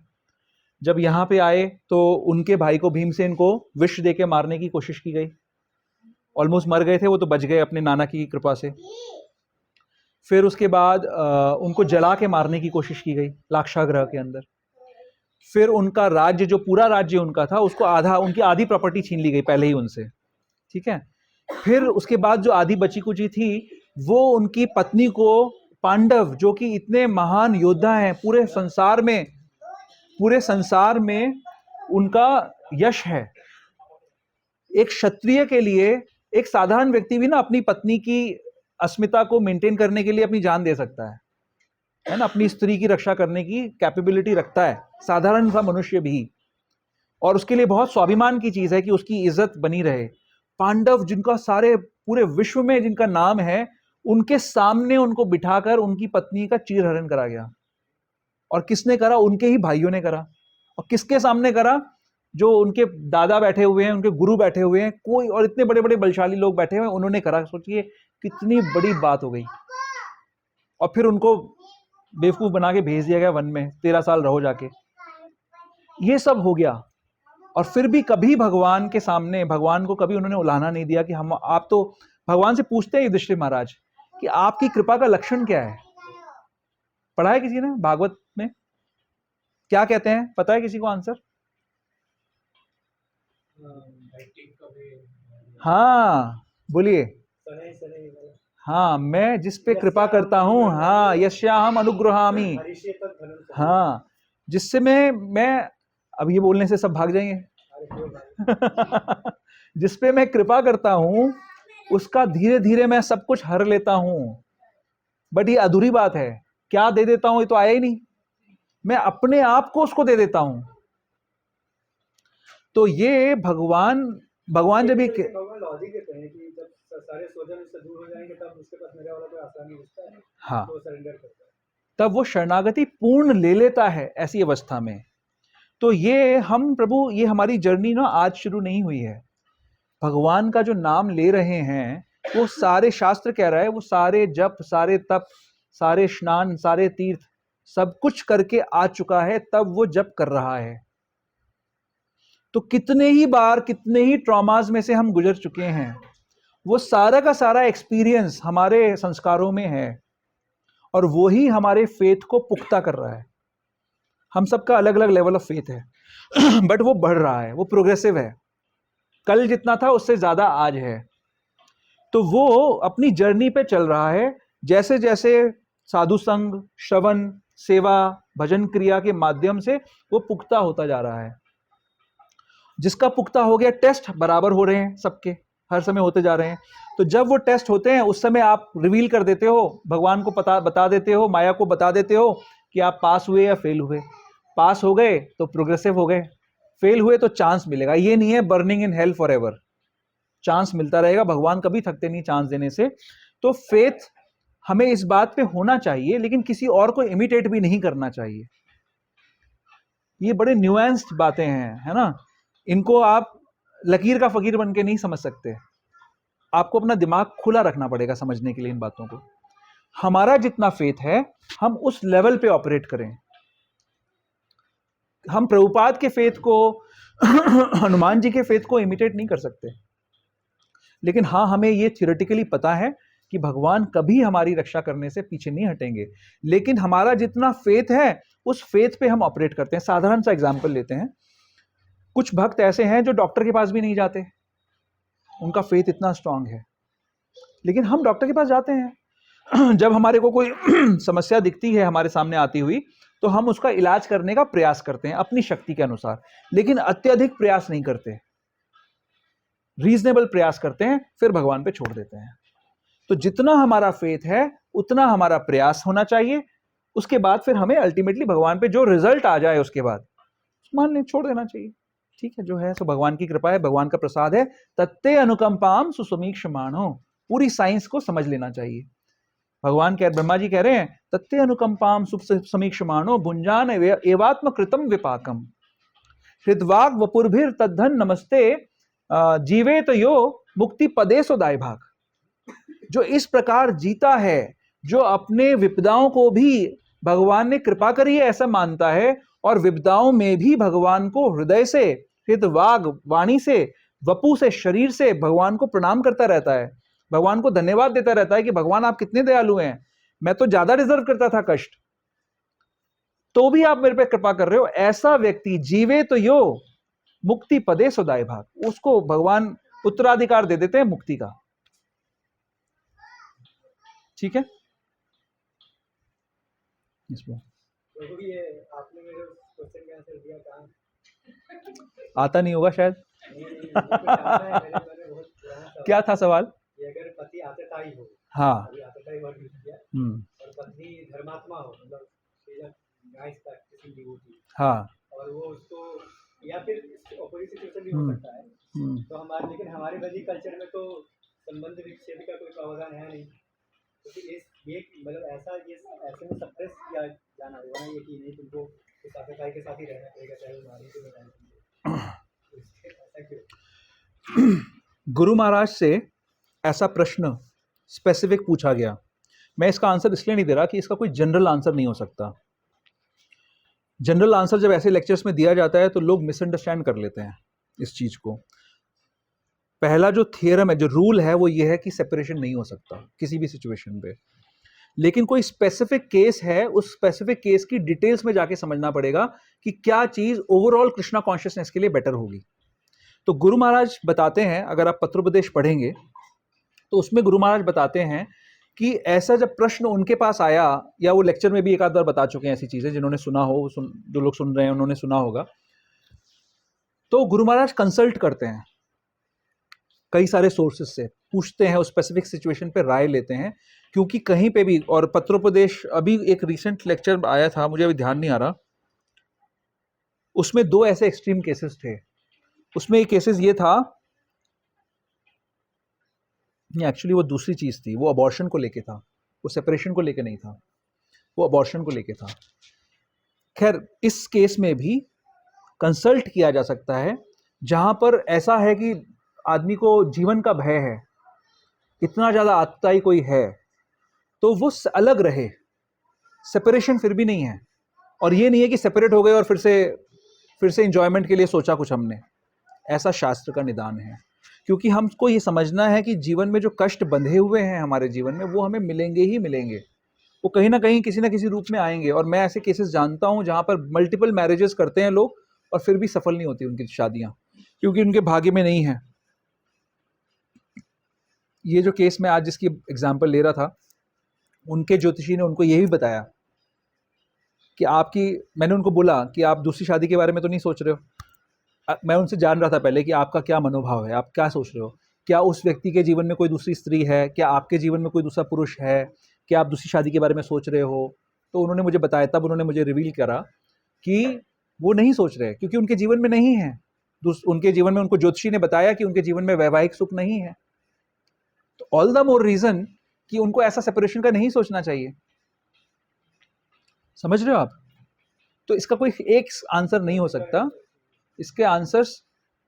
जब यहाँ पे आए तो उनके भाई को भीमसेन को विष दे के मारने की कोशिश की गई। ऑलमोस्ट मर गए थे वो, तो बच गए अपने नाना की कृपा से। फिर उसके बाद उनको जला के मारने की कोशिश की गई लाक्षागृह के अंदर। फिर उनका राज्य, जो पूरा राज्य उनका था, उसको उनकी आधी प्रॉपर्टी छीन ली गई पहले ही उनसे, ठीक है। फिर उसके बाद जो आधी बची कुची थी, वो उनकी पत्नी को पांडव, जो कि इतने महान योद्धा हैं पूरे संसार में उनका यश है। एक क्षत्रिय के लिए, एक साधारण व्यक्ति भी ना अपनी पत्नी की अस्मिता को मेंटेन करने के लिए अपनी जान दे सकता है ना, अपनी स्त्री की रक्षा करने की कैपेबिलिटी रखता है साधारण सा मनुष्य भी। और उसके लिए बहुत स्वाभिमान की चीज है कि उसकी इज्जत बनी रहे। पांडव, जिनका सारे पूरे विश्व में जिनका नाम है, उनके सामने उनको बिठाकर उनकी पत्नी का चीरहरण करा गया। और किसने करा? उनके ही भाइयों ने करा। और किसके सामने करा? जो उनके दादा बैठे हुए हैं, उनके गुरु बैठे हुए हैं, कोई और इतने बड़े बड़े बलशाली लोग बैठे हुए हैं, उन्होंने करा। सोचिए कितनी बड़ी बात हो गई। और फिर उनको बेवकूफ बना के भेज दिया गया वन में, 13 साल रहो जाके। ये सब हो गया। और फिर भी कभी भगवान के सामने, भगवान को कभी उन्होंने उलाहना नहीं दिया कि आप तो भगवान से पूछते हैं युधिष्ठिर महाराज कि आपकी कृपा का लक्षण क्या है। पढ़ा है किसी ने भागवत में? क्या कहते हैं, पता है किसी को आंसर? हाँ बोलिए। हाँ, मैं जिस पे कृपा करता हूँ, हाँ, यस्याहम अनुग्रहामि। हाँ, जिससे मैं अब ये बोलने से सब भाग जाएंगे। जिस पे मैं कृपा करता हूँ उसका धीरे धीरे मैं सब कुछ हर लेता हूँ। बट ये अधूरी बात है। क्या दे देता हूँ? ये तो आया ही नहीं। मैं अपने आप को उसको दे देता हूँ। तो ये भगवान जब ये लॉजिक देते हैं कि जब सारे स्वजन उससे दूर हो जाएंगे तब उसके पास मेरे वाला कोई आशा नहीं बचता है। हाँ, तो सरेंडर करता है, तब वो शरणागति पूर्ण ले लेता है ऐसी अवस्था में। तो ये हम प्रभु, ये हमारी जर्नी ना आज शुरू नहीं हुई है। भगवान का जो नाम ले रहे हैं, वो सारे शास्त्र कह रहा है, वो सारे जप, सारे तप, सारे स्नान, सारे तीर्थ, सब कुछ करके आ चुका है, तब वो जप कर रहा है। तो कितने ही बार, कितने ही ट्रॉमास में से हम गुजर चुके हैं। वो सारा का सारा एक्सपीरियंस हमारे संस्कारों में है और वो ही हमारे फेथ को पुख्ता कर रहा है। हम सबका अलग अलग लेवल ऑफ फेथ है बट वो बढ़ रहा है, वो प्रोग्रेसिव है। कल जितना था उससे ज्यादा आज है। तो वो अपनी जर्नी पे चल रहा है। जैसे जैसे साधु संग, श्रवण, सेवा, भजन क्रिया के माध्यम से वो पुख्ता होता जा रहा है। जिसका पुख्ता हो गया, टेस्ट बराबर हो रहे हैं सबके, हर समय होते जा रहे हैं। तो जब वो टेस्ट होते हैं उस समय आप रिवील कर देते हो, भगवान को बता देते हो, माया को बता देते हो कि आप पास हुए या फेल हुए। पास हो गए तो प्रोग्रेसिव हो गए, फेल हुए तो चांस मिलेगा। ये नहीं है burning in hell for ever, chance मिलता रहेगा। भगवान कभी थकते नहीं चांस देने से। तो फेथ हमें इस बात पे होना चाहिए, लेकिन किसी और को इमिटेट भी नहीं करना चाहिए। ये बड़े न्यूएंस्ड बातें हैं, है ना। इनको आप लकीर का फकीर बन के नहीं समझ सकते। आपको अपना दिमाग खुला रखना पड़ेगा समझने के लिए इन बातों को। हमारा जितना फेथ है हम उस लेवल पे ऑपरेट करें। हम प्रभुपाद के फेथ को हनुमान जी के फेथ को इमिटेट नहीं कर सकते, लेकिन हाँ हमें ये थियोरेटिकली पता है कि भगवान कभी हमारी रक्षा करने से पीछे नहीं हटेंगे। लेकिन हमारा जितना फेथ है उस फेथ पे हम ऑपरेट करते हैं। साधारण सा एग्जांपल लेते हैं, कुछ भक्त ऐसे हैं जो डॉक्टर के पास भी नहीं जाते, उनका फेथ इतना स्ट्रांग है, लेकिन हम डॉक्टर के पास जाते हैं। जब हमारे को कोई समस्या दिखती है हमारे सामने आती हुई, तो हम उसका इलाज करने का प्रयास करते हैं अपनी शक्ति के अनुसार, लेकिन अत्यधिक प्रयास नहीं करते, रीजनेबल प्रयास करते हैं, फिर भगवान पे छोड़ देते हैं। तो जितना हमारा फेथ है उतना हमारा प्रयास होना चाहिए, उसके बाद फिर हमें अल्टीमेटली भगवान पे जो रिजल्ट आ जाए उसके बाद मान लें, छोड़ देना चाहिए। ठीक है, जो है सो भगवान की कृपा है, भगवान का प्रसाद है। तत्ते अनुकंपाम सुसमीक्षमाणो, पूरी साइंस को समझ लेना चाहिए। भगवान कह, ब्रह्मा जी कह रहे हैं तत्ते अनुकंपाम समीक्षमाणो भुंजान एवात्म कृतम विपाकम हृदवाग वपुर्भिर तद्धन नमस्ते जीवेत यो मुक्ति पदे सोदाय भाग। जो इस प्रकार जीता है, जो अपने विपदाओं को भी भगवान ने कृपा करी है ऐसा मानता है, और विपदाओं में भी भगवान को हृदय से, हृदवाग वाणी से, वपु से, शरीर से भगवान को प्रणाम करता रहता है, भगवान को धन्यवाद देता रहता है कि भगवान आप कितने दयालु हैं, मैं तो ज्यादा डिजर्व करता था कष्ट, तो भी आप मेरे पे कृपा कर रहे हो। ऐसा व्यक्ति जीवे तो यो मुक्ति पदे सुदाय भाग, उसको भगवान उत्तराधिकार दे देते हैं मुक्ति का। ठीक है, प्रभु ये आपने मेरे क्वेश्चन का आंसर दिया कहाँ? आता नहीं होगा शायद। क्या था सवाल? कि अगर पति आतताई हो, हाँ, अभी आतताई वर्ड यूज किया, और पत्नी धर्मात्मा हो, मतलब नाइस प्रैक्टिसिंग डिवोटी, हाँ, और वो उसको, या फिर ऑपोजिट सिचुएशन भी हो सकता है, तो हमारे, लेकिन हमारे वैदिक कल्चर में तो संबंध विच्छेद का कोई प्रावधान है नहीं, तो फिर ये मतलब ऐसा, ये ऐसे में सप्रेस किया जाना होगा ना, ये कि नहीं तुमको उस आतताई के साथ ही रहना पड़ेगा, चाहे वो मारी तो बताए। ऐसा क्यों? गुरु महाराज से ऐसा प्रश्न स्पेसिफिक पूछा गया। मैं इसका आंसर इसलिए नहीं दे रहा कि इसका कोई जनरल आंसर नहीं हो सकता। जनरल आंसर जब ऐसे लेक्चर्स में दिया जाता है तो लोग मिसअंडरस्टैंड कर लेते हैं इस चीज को। पहला जो थियरम है, जो रूल है, वो ये है कि सेपरेशन नहीं हो सकता किसी भी सिचुएशन पे। लेकिन कोई स्पेसिफिक केस है, उस स्पेसिफिक केस की डिटेल्स में जाके समझना पड़ेगा कि क्या चीज ओवरऑल कृष्णा कॉन्शियसनेस के लिए बेटर होगी। तो गुरु महाराज बताते हैं, अगर आप पत्रोपदेश पढ़ेंगे तो उसमें गुरु महाराज बताते हैं कि ऐसा जब प्रश्न उनके पास आया, या वो लेक्चर में भी एक आध बार बता चुके हैं ऐसी चीजें, जिन्होंने सुना हो, जो लोग सुन रहे हैं उन्होंने सुना होगा, तो गुरु महाराज कंसल्ट करते हैं कई सारे सोर्सेस से, पूछते हैं, उस स्पेसिफिक सिचुएशन पे राय लेते हैं। क्योंकि कहीं पे भी, और पत्रोपदेश अभी एक रिसेंट लेक्चर आया था, मुझे अभी ध्यान नहीं आ रहा, उसमें दो ऐसे एक्सट्रीम केसेस थे। उसमें एक केसेस ये था, एक्चुअली वो दूसरी चीज थी, वो अबॉर्शन को लेके था, वो सेपरेशन को लेके नहीं था, वो अबॉर्शन को लेके था। खैर, इस केस में भी कंसल्ट किया जा सकता है, जहां पर ऐसा है कि आदमी को जीवन का भय है, इतना ज्यादा आतताई कोई है, तो वो अलग रहे, सेपरेशन फिर भी नहीं है। और ये नहीं है कि सेपरेट हो गए और फिर से एंजॉयमेंट के लिए सोचा कुछ हमने, ऐसा शास्त्र का निदान है। क्योंकि हमको ये समझना है कि जीवन में जो कष्ट बंधे हुए हैं हमारे जीवन में, वो हमें मिलेंगे ही मिलेंगे, वो कहीं ना कहीं किसी ना किसी रूप में आएंगे। और मैं ऐसे केसेस जानता हूं जहां पर मल्टीपल मैरिजेस करते हैं लोग और फिर भी सफल नहीं होती उनकी शादियां, क्योंकि उनके भाग्य में नहीं है। ये जो केस मैं आज जिसकी एग्जाम्पल ले रहा था, उनके ज्योतिषी ने उनको यही बताया कि मैंने उनको बोला कि आप दूसरी शादी के बारे में तो नहीं सोच रहे हो। मैं उनसे जान रहा था पहले कि आपका क्या मनोभाव है, आप क्या सोच रहे हो, क्या उस व्यक्ति के जीवन में कोई दूसरी स्त्री है, क्या आपके जीवन में कोई दूसरा पुरुष है, क्या आप दूसरी शादी के बारे में सोच रहे हो। तो उन्होंने मुझे बताया, तब उन्होंने मुझे रिवील करा कि वो नहीं सोच रहे, क्योंकि उनके जीवन में नहीं है, उनके जीवन में, उनको ज्योतिषी ने बताया कि उनके जीवन में वैवाहिक सुख नहीं है। तो ऑल द मोर रीजन कि उनको ऐसा सेपरेशन का नहीं सोचना चाहिए। समझ रहे हो आप? तो इसका कोई एक आंसर नहीं हो सकता। इसके आंसर्स,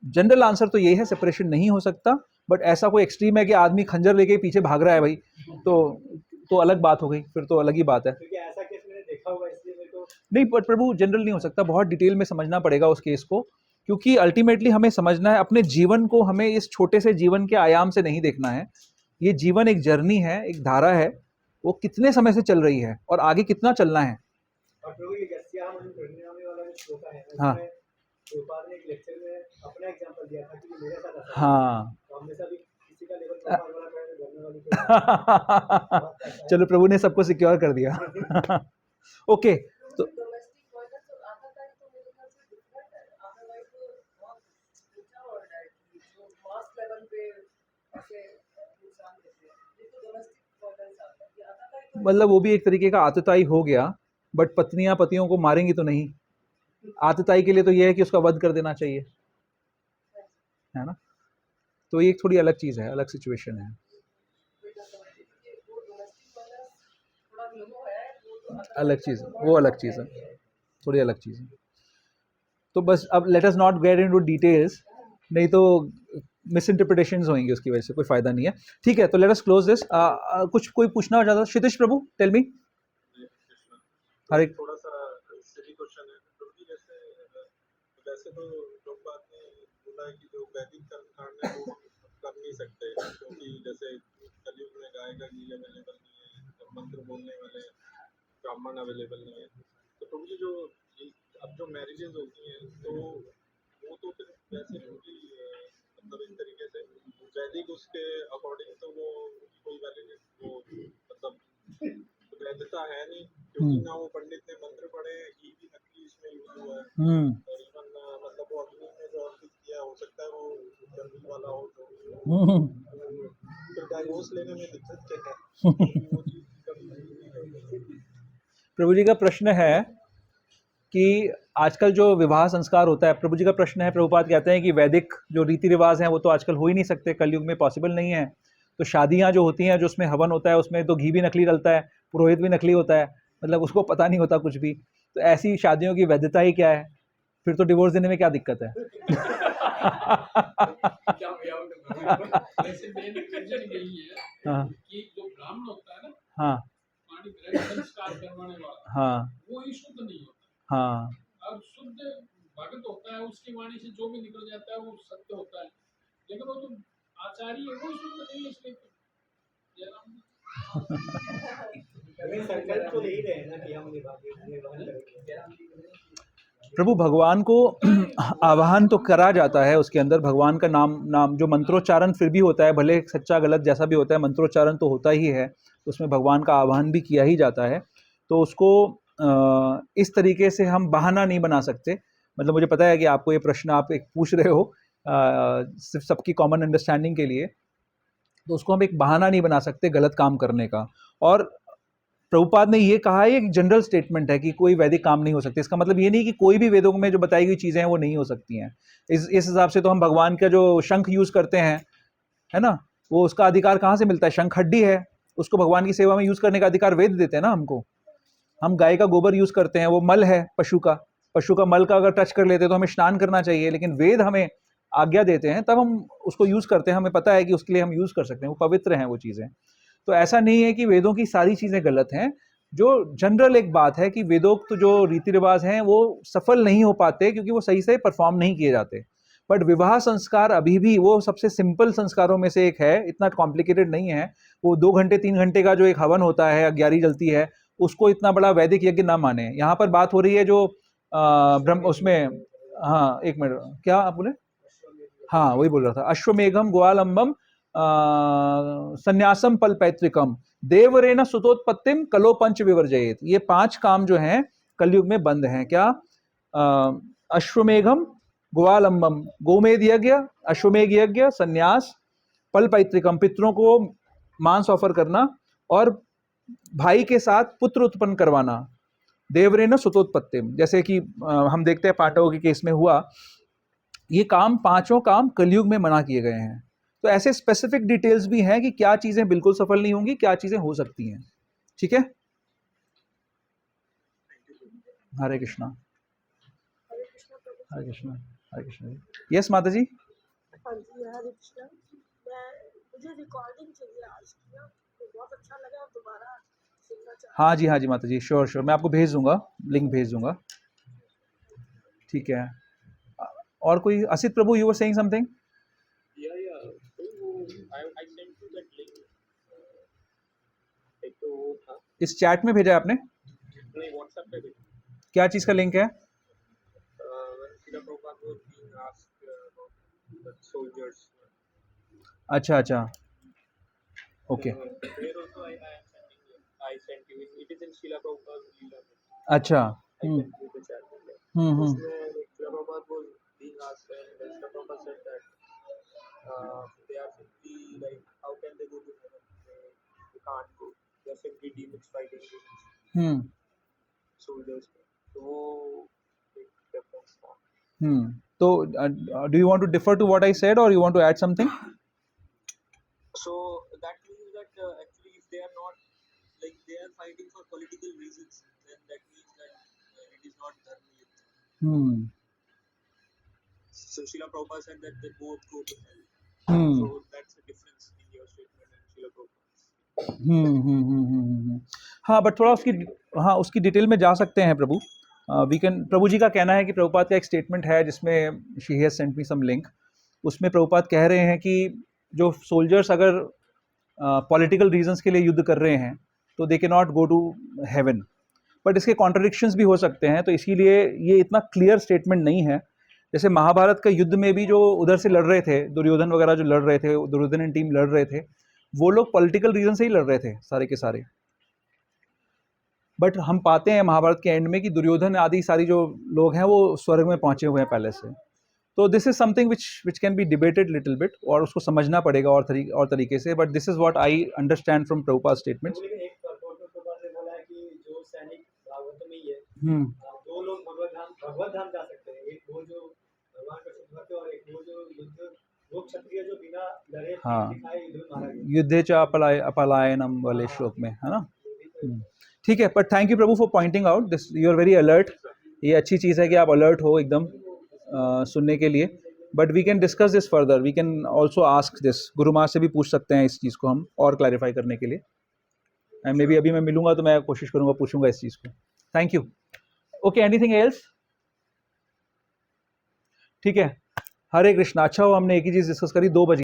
जनरल आंसर तो ये है सेपरेशन नहीं हो सकता, बट ऐसा कोई एक्सट्रीम है कि आदमी खंजर लेके पीछे भाग रहा है भाई, तो अलग बात हो गई, फिर तो अलग ही बात है। क्योंकि ऐसा केस मैंने देखा हुआ, इसलिए मेरे को नहीं, बट प्रभु जनरल नहीं हो सकता, बहुत डिटेल में समझना पड़ेगा उस केस को, क्योंकि अल्टीमेटली हमें समझना है अपने जीवन को, हमें इस छोटे से जीवन के आयाम से नहीं देखना है। ये जीवन एक जर्नी है, एक धारा है, वो कितने समय से चल रही है और आगे कितना चलना है। और प्रभु ये यस्याम अनुकृण्यामि वाला जो श्लोक है, हाँ। उसमें प्रभुपाद ने एक लेक्चर में अपना एग्जांपल दिया था कि मेरे साथ ऐसा हाँ तो हमेशा भी किसी का लेवल प्रभुपाद वाला करने करने वाली कोई चलो प्रभु ने सबको सिक्योर कर दिया। ओके, तो डोमेस्टिक वायलेंस और आतंकवादी तो मेरे ख्याल से डिफरेंट है। आतंकवादी तो बहुत ऊंचा वर्ड है कि जो मास लेवल पे ऐसे इंसान देते हैं, ये तो डोमेस्टिक वायलेंस आता है। ये आतंकवादी तो मतलब वो भी एक तरीके का आतताई हो गया, बट पत्नियां पतियों को मारेंगी तो नहीं। आतताई के लिए तो ये है कि उसका वध कर देना चाहिए, है ना? तो ये एक थोड़ी अलग चीज है, अलग सिचुएशन है। वो डोमेस्टिक वायलेंस थोड़ा लो है, वो तो अलग चीज, वो अलग चीज है, थोड़ी अलग चीज है। तो बस अब let us not get into details, नहीं तो मिस इंटरप्रिटेशंस होंगी, उसकी वजह से कोई फायदा नहीं है। ठीक है, तो लेट अस क्लोज दिस। कुछ कोई पूछना चाहता? क्षितिज प्रभु, टेल मी। हर एक थोड़ा सा सिली क्वेश्चन है क्योंकि जैसे वैसे तो लोग बात ने बोला है कि जो वैदिक कर्मकांड है वो कर नहीं सकते, क्योंकि जैसे कलयुग में गाय का घी अवेलेबल नहीं है, मंत्र बोलने वाले ब्राह्मण अवेलेबल नहीं है। तो प्रभु जी जो अब जो मैरिजेस होती हैं तो वो तो फिर वैसे मतलब इस तरीके से वैदिक उसके अकॉर्डिंग तो वो कोई वैलिड वो मतलब वैधता है नहीं, क्योंकि ना वो पंडित ने मंत्र पढ़े, घी भी नकली इसमें यूज हुआ है, और इवन मतलब वो अग्नि में जो अर्पित किया हो सकता है वो जंगल वाला हो, तो फिर डाइवोर्स लेने में दिक्कत क्या है? वो चीज प्रभु जी का प्रश्न है कि आजकल जो विवाह संस्कार होता है, प्रभु जी का प्रश्न है, प्रभुपाद कहते हैं कि वैदिक जो रीति रिवाज हैं वो तो आजकल हो ही नहीं सकते, कलयुग में पॉसिबल नहीं है। तो शादियां जो होती हैं, जो उसमें हवन होता है, उसमें तो घी भी नकली डलता है, पुरोहित भी नकली होता है, मतलब उसको पता नहीं होता कुछ भी। तो ऐसी शादियों की वैधता ही क्या है? फिर तो डिवोर्स देने में क्या दिक्कत है? क्या वैसे मेन रीजन यही है हाँ कि जो ब्राह्मण होता है ना, हाँ पानी ग्रहण संस्कार करवाने वाला, हाँ वो ही शुद्ध नहीं होता। हाँ अब शुद्ध भगत होता है, उसकी वाणी से जो भी निकल जाता है वो सत्य होता है, लेकिन वो जो आचार्य है वो शुद्ध नहीं है। इसलिए अभी संकल्प तो ले ही रहे हैं ना कि हम निर्वाह करेंगे। प्रभु भगवान को आवाहन तो करा जाता है, उसके अंदर भगवान का नाम जो मंत्रोच्चारण फिर भी होता है, भले सच्चा गलत जैसा भी होता है, मंत्रोच्चारण तो होता ही है, उसमें भगवान का आवाहन भी किया ही जाता है। तो उसको इस तरीके से हम बहाना नहीं बना सकते। मतलब मुझे पता है कि आपको ये प्रश्न आप एक पूछ रहे हो सिर्फ सबकी कॉमन अंडरस्टैंडिंग के लिए, तो उसको हम एक बहाना नहीं बना सकते गलत काम करने का। और प्रभुपाद ने ये कहा है, एक जनरल स्टेटमेंट है कि कोई वैदिक काम नहीं हो सकते। इसका मतलब ये नहीं कि कोई भी वेदों में जो बताई गई चीज़ें हैं वो नहीं हो सकती हैं। इस हिसाब से तो हम भगवान का जो शंख यूज़ करते हैं, है ना, वो उसका अधिकार कहाँ से मिलता है? शंख हड्डी है, उसको भगवान की सेवा में यूज़ करने का अधिकार वेद देते हैं ना हमको। हम गाय का गोबर यूज़ करते हैं, वो मल है पशु का मल का अगर टच कर लेते हैं तो हमें स्नान करना चाहिए, लेकिन वेद हमें आज्ञा देते हैं तब हम उसको यूज़ करते हैं, हमें पता है कि उसके लिए हम यूज़ कर सकते हैं, वो पवित्र हैं वो चीज़ें। तो ऐसा नहीं है कि वेदों की सारी चीज़ें गलत हैं। जो जनरल एक बात है कि वेदोक्त जो रीति रिवाज हैं वो सफल नहीं हो पाते क्योंकि वो सही से परफॉर्म नहीं किए जाते। बट विवाह संस्कार अभी भी वो सबसे सिंपल संस्कारों में से एक है, इतना कॉम्प्लिकेटेड नहीं है। वो 2 घंटे 3 घंटे का जो एक हवन होता है, अग्यारी जलती है, उसको इतना बड़ा वैदिक यज्ञ ना माने। यहाँ पर बात हो रही है जो ब्रह्म उसमें, हाँ एक मिनट, क्या आप बोले? हाँ वही बोल रहा था, अश्वमेघम ग्वालंबम संन्यासम पल पैतृकम देवरेण सुतोत्पत्तिम कलो पंच विवर्जयेत। ये 5 काम जो हैं कलयुग में बंद हैं। क्या? अश्वमेघम ग्वालंबम, गोमेध यज्ञ, अश्वमेघ यज्ञ, संन्यास, पल पैतृकम पितरों को मांस ऑफर करना, और भाई के साथ पुत्र उत्पन्न करवाना, देवरेण सुतोत्पत्तिम, जैसे कि हम देखते हैं पांडवों के केस में हुआ। ये काम 5 काम कलयुग में मना किए गए हैं। तो ऐसे स्पेसिफिक डिटेल्स भी हैं कि क्या चीज़ें बिल्कुल सफल नहीं होंगी, क्या चीज़ें हो सकती हैं। ठीक है, हरे कृष्णा हरे कृष्णा हरे कृष्णा। यस माता जी। हाँ जी, हरे कृष्णा। मुझे रिकॉर्डिंग चाहिए आज की ना, तो बहुत अच्छा लगा और दोबारा सुनना चाहती हाँ जी हाँ जी माता जी, श्योर श्योर, मैं आपको भेज दूंगा, लिंक भेज दूंगा। ठीक है, और कोई Asit Prabhu, you were saying something? Yeah. I sent you that link. एक तो वो था, इस चैट में भेजा है आपने? नहीं WhatsApp पे भी। क्या चीज़ का लिंक है? When Srila Prabhupada was being asked about the soldiers. अच्छा अच्छा, okay, There also I am sending you. I sent you. It is in Srila Prabhupada's Leela. अच्छा, I sent you the chat. हम्म। उसमें Srila Prabhupada was being asked and Srila Prabhupada said that they are simply like, how can they go to heaven? They can't go. They are simply demons fighting demons. Soldiers. तो वो एक difference था। तो do you want to differ to what I said or you want to add something? So that means that actually if they are not, like they are fighting for political reasons, then that means that it is not dharma yuddha. So Srila Prabhupada said that they both go to hell. So that's the difference in your statement and Srila Prabhupada's. हाँ, but थोड़ा उसकी detail में जा सकते हैं प्रभु। We can, प्रभु जी का कहना है कि प्रभुपाद का एक स्टेटमेंट है जिसमें she has sent me some link, उसमें प्रभुपाद कह रहे हैं कि जो सोल्जर्स अगर पॉलिटिकल रीजंस के लिए युद्ध कर रहे हैं तो they can not go to heaven, but इसके कॉन्ट्रडिक्शंस भी हो सकते हैं, तो इसीलिए ये इतना क्लियर स्टेटमेंट नहीं है। जैसे महाभारत का युद्ध में भी जो उधर से लड़ रहे थे, दुर्योधन वगैरह जो लड़ रहे थे, दुर्योधन एंड टीम लड़ रहे थे, वो लोग पॉलिटिकल रीजन से ही लड़ रहे थे सारे के सारे। बट हम पाते हैं महाभारत के एंड में कि दुर्योधन आदि सारी जो लोग हैं वो स्वर्ग में पहुंचे हुए हैं पहले से। तो this is something which can be debated little bit, और उसको समझना पड़ेगा और तरीके से, but this is what I understand from Prabhupada statements. एक प्रभुपाद ने बोला है कि जो सैनिक भागवत में ही है, दो लोग भगवत धाम जा सकते हैं, एक वो जो भगवान का शुद्ध भक्त और एक वो जो युद्ध, वो क्षत्रिय जो बिना लड़े दिखाए युद्ध में मारा गया, युद्धे च अपलायनम वाले श्लोक में है ना। ठीक है, but thank you Prabhu for pointing out this, you are very alert. ये अच्छी चीज़ है कि आप अलर्ट हो एकदम सुनने के लिए, but we can discuss this further, we can also ask this, Guru Maa से भी पूछ सकते हैं इस चीज़ को हम और क्लैरिफाई करने के लिए, एंड मे बी अभी मैं मिलूंगा तो मैं कोशिश करूंगा, पूछूंगा इस चीज़ को। Thank you. Okay, anything else? ठीक है, हरे कृष्णा। अच्छा हो हमने एक ही चीज़ डिस्कस करी, 2 बजे।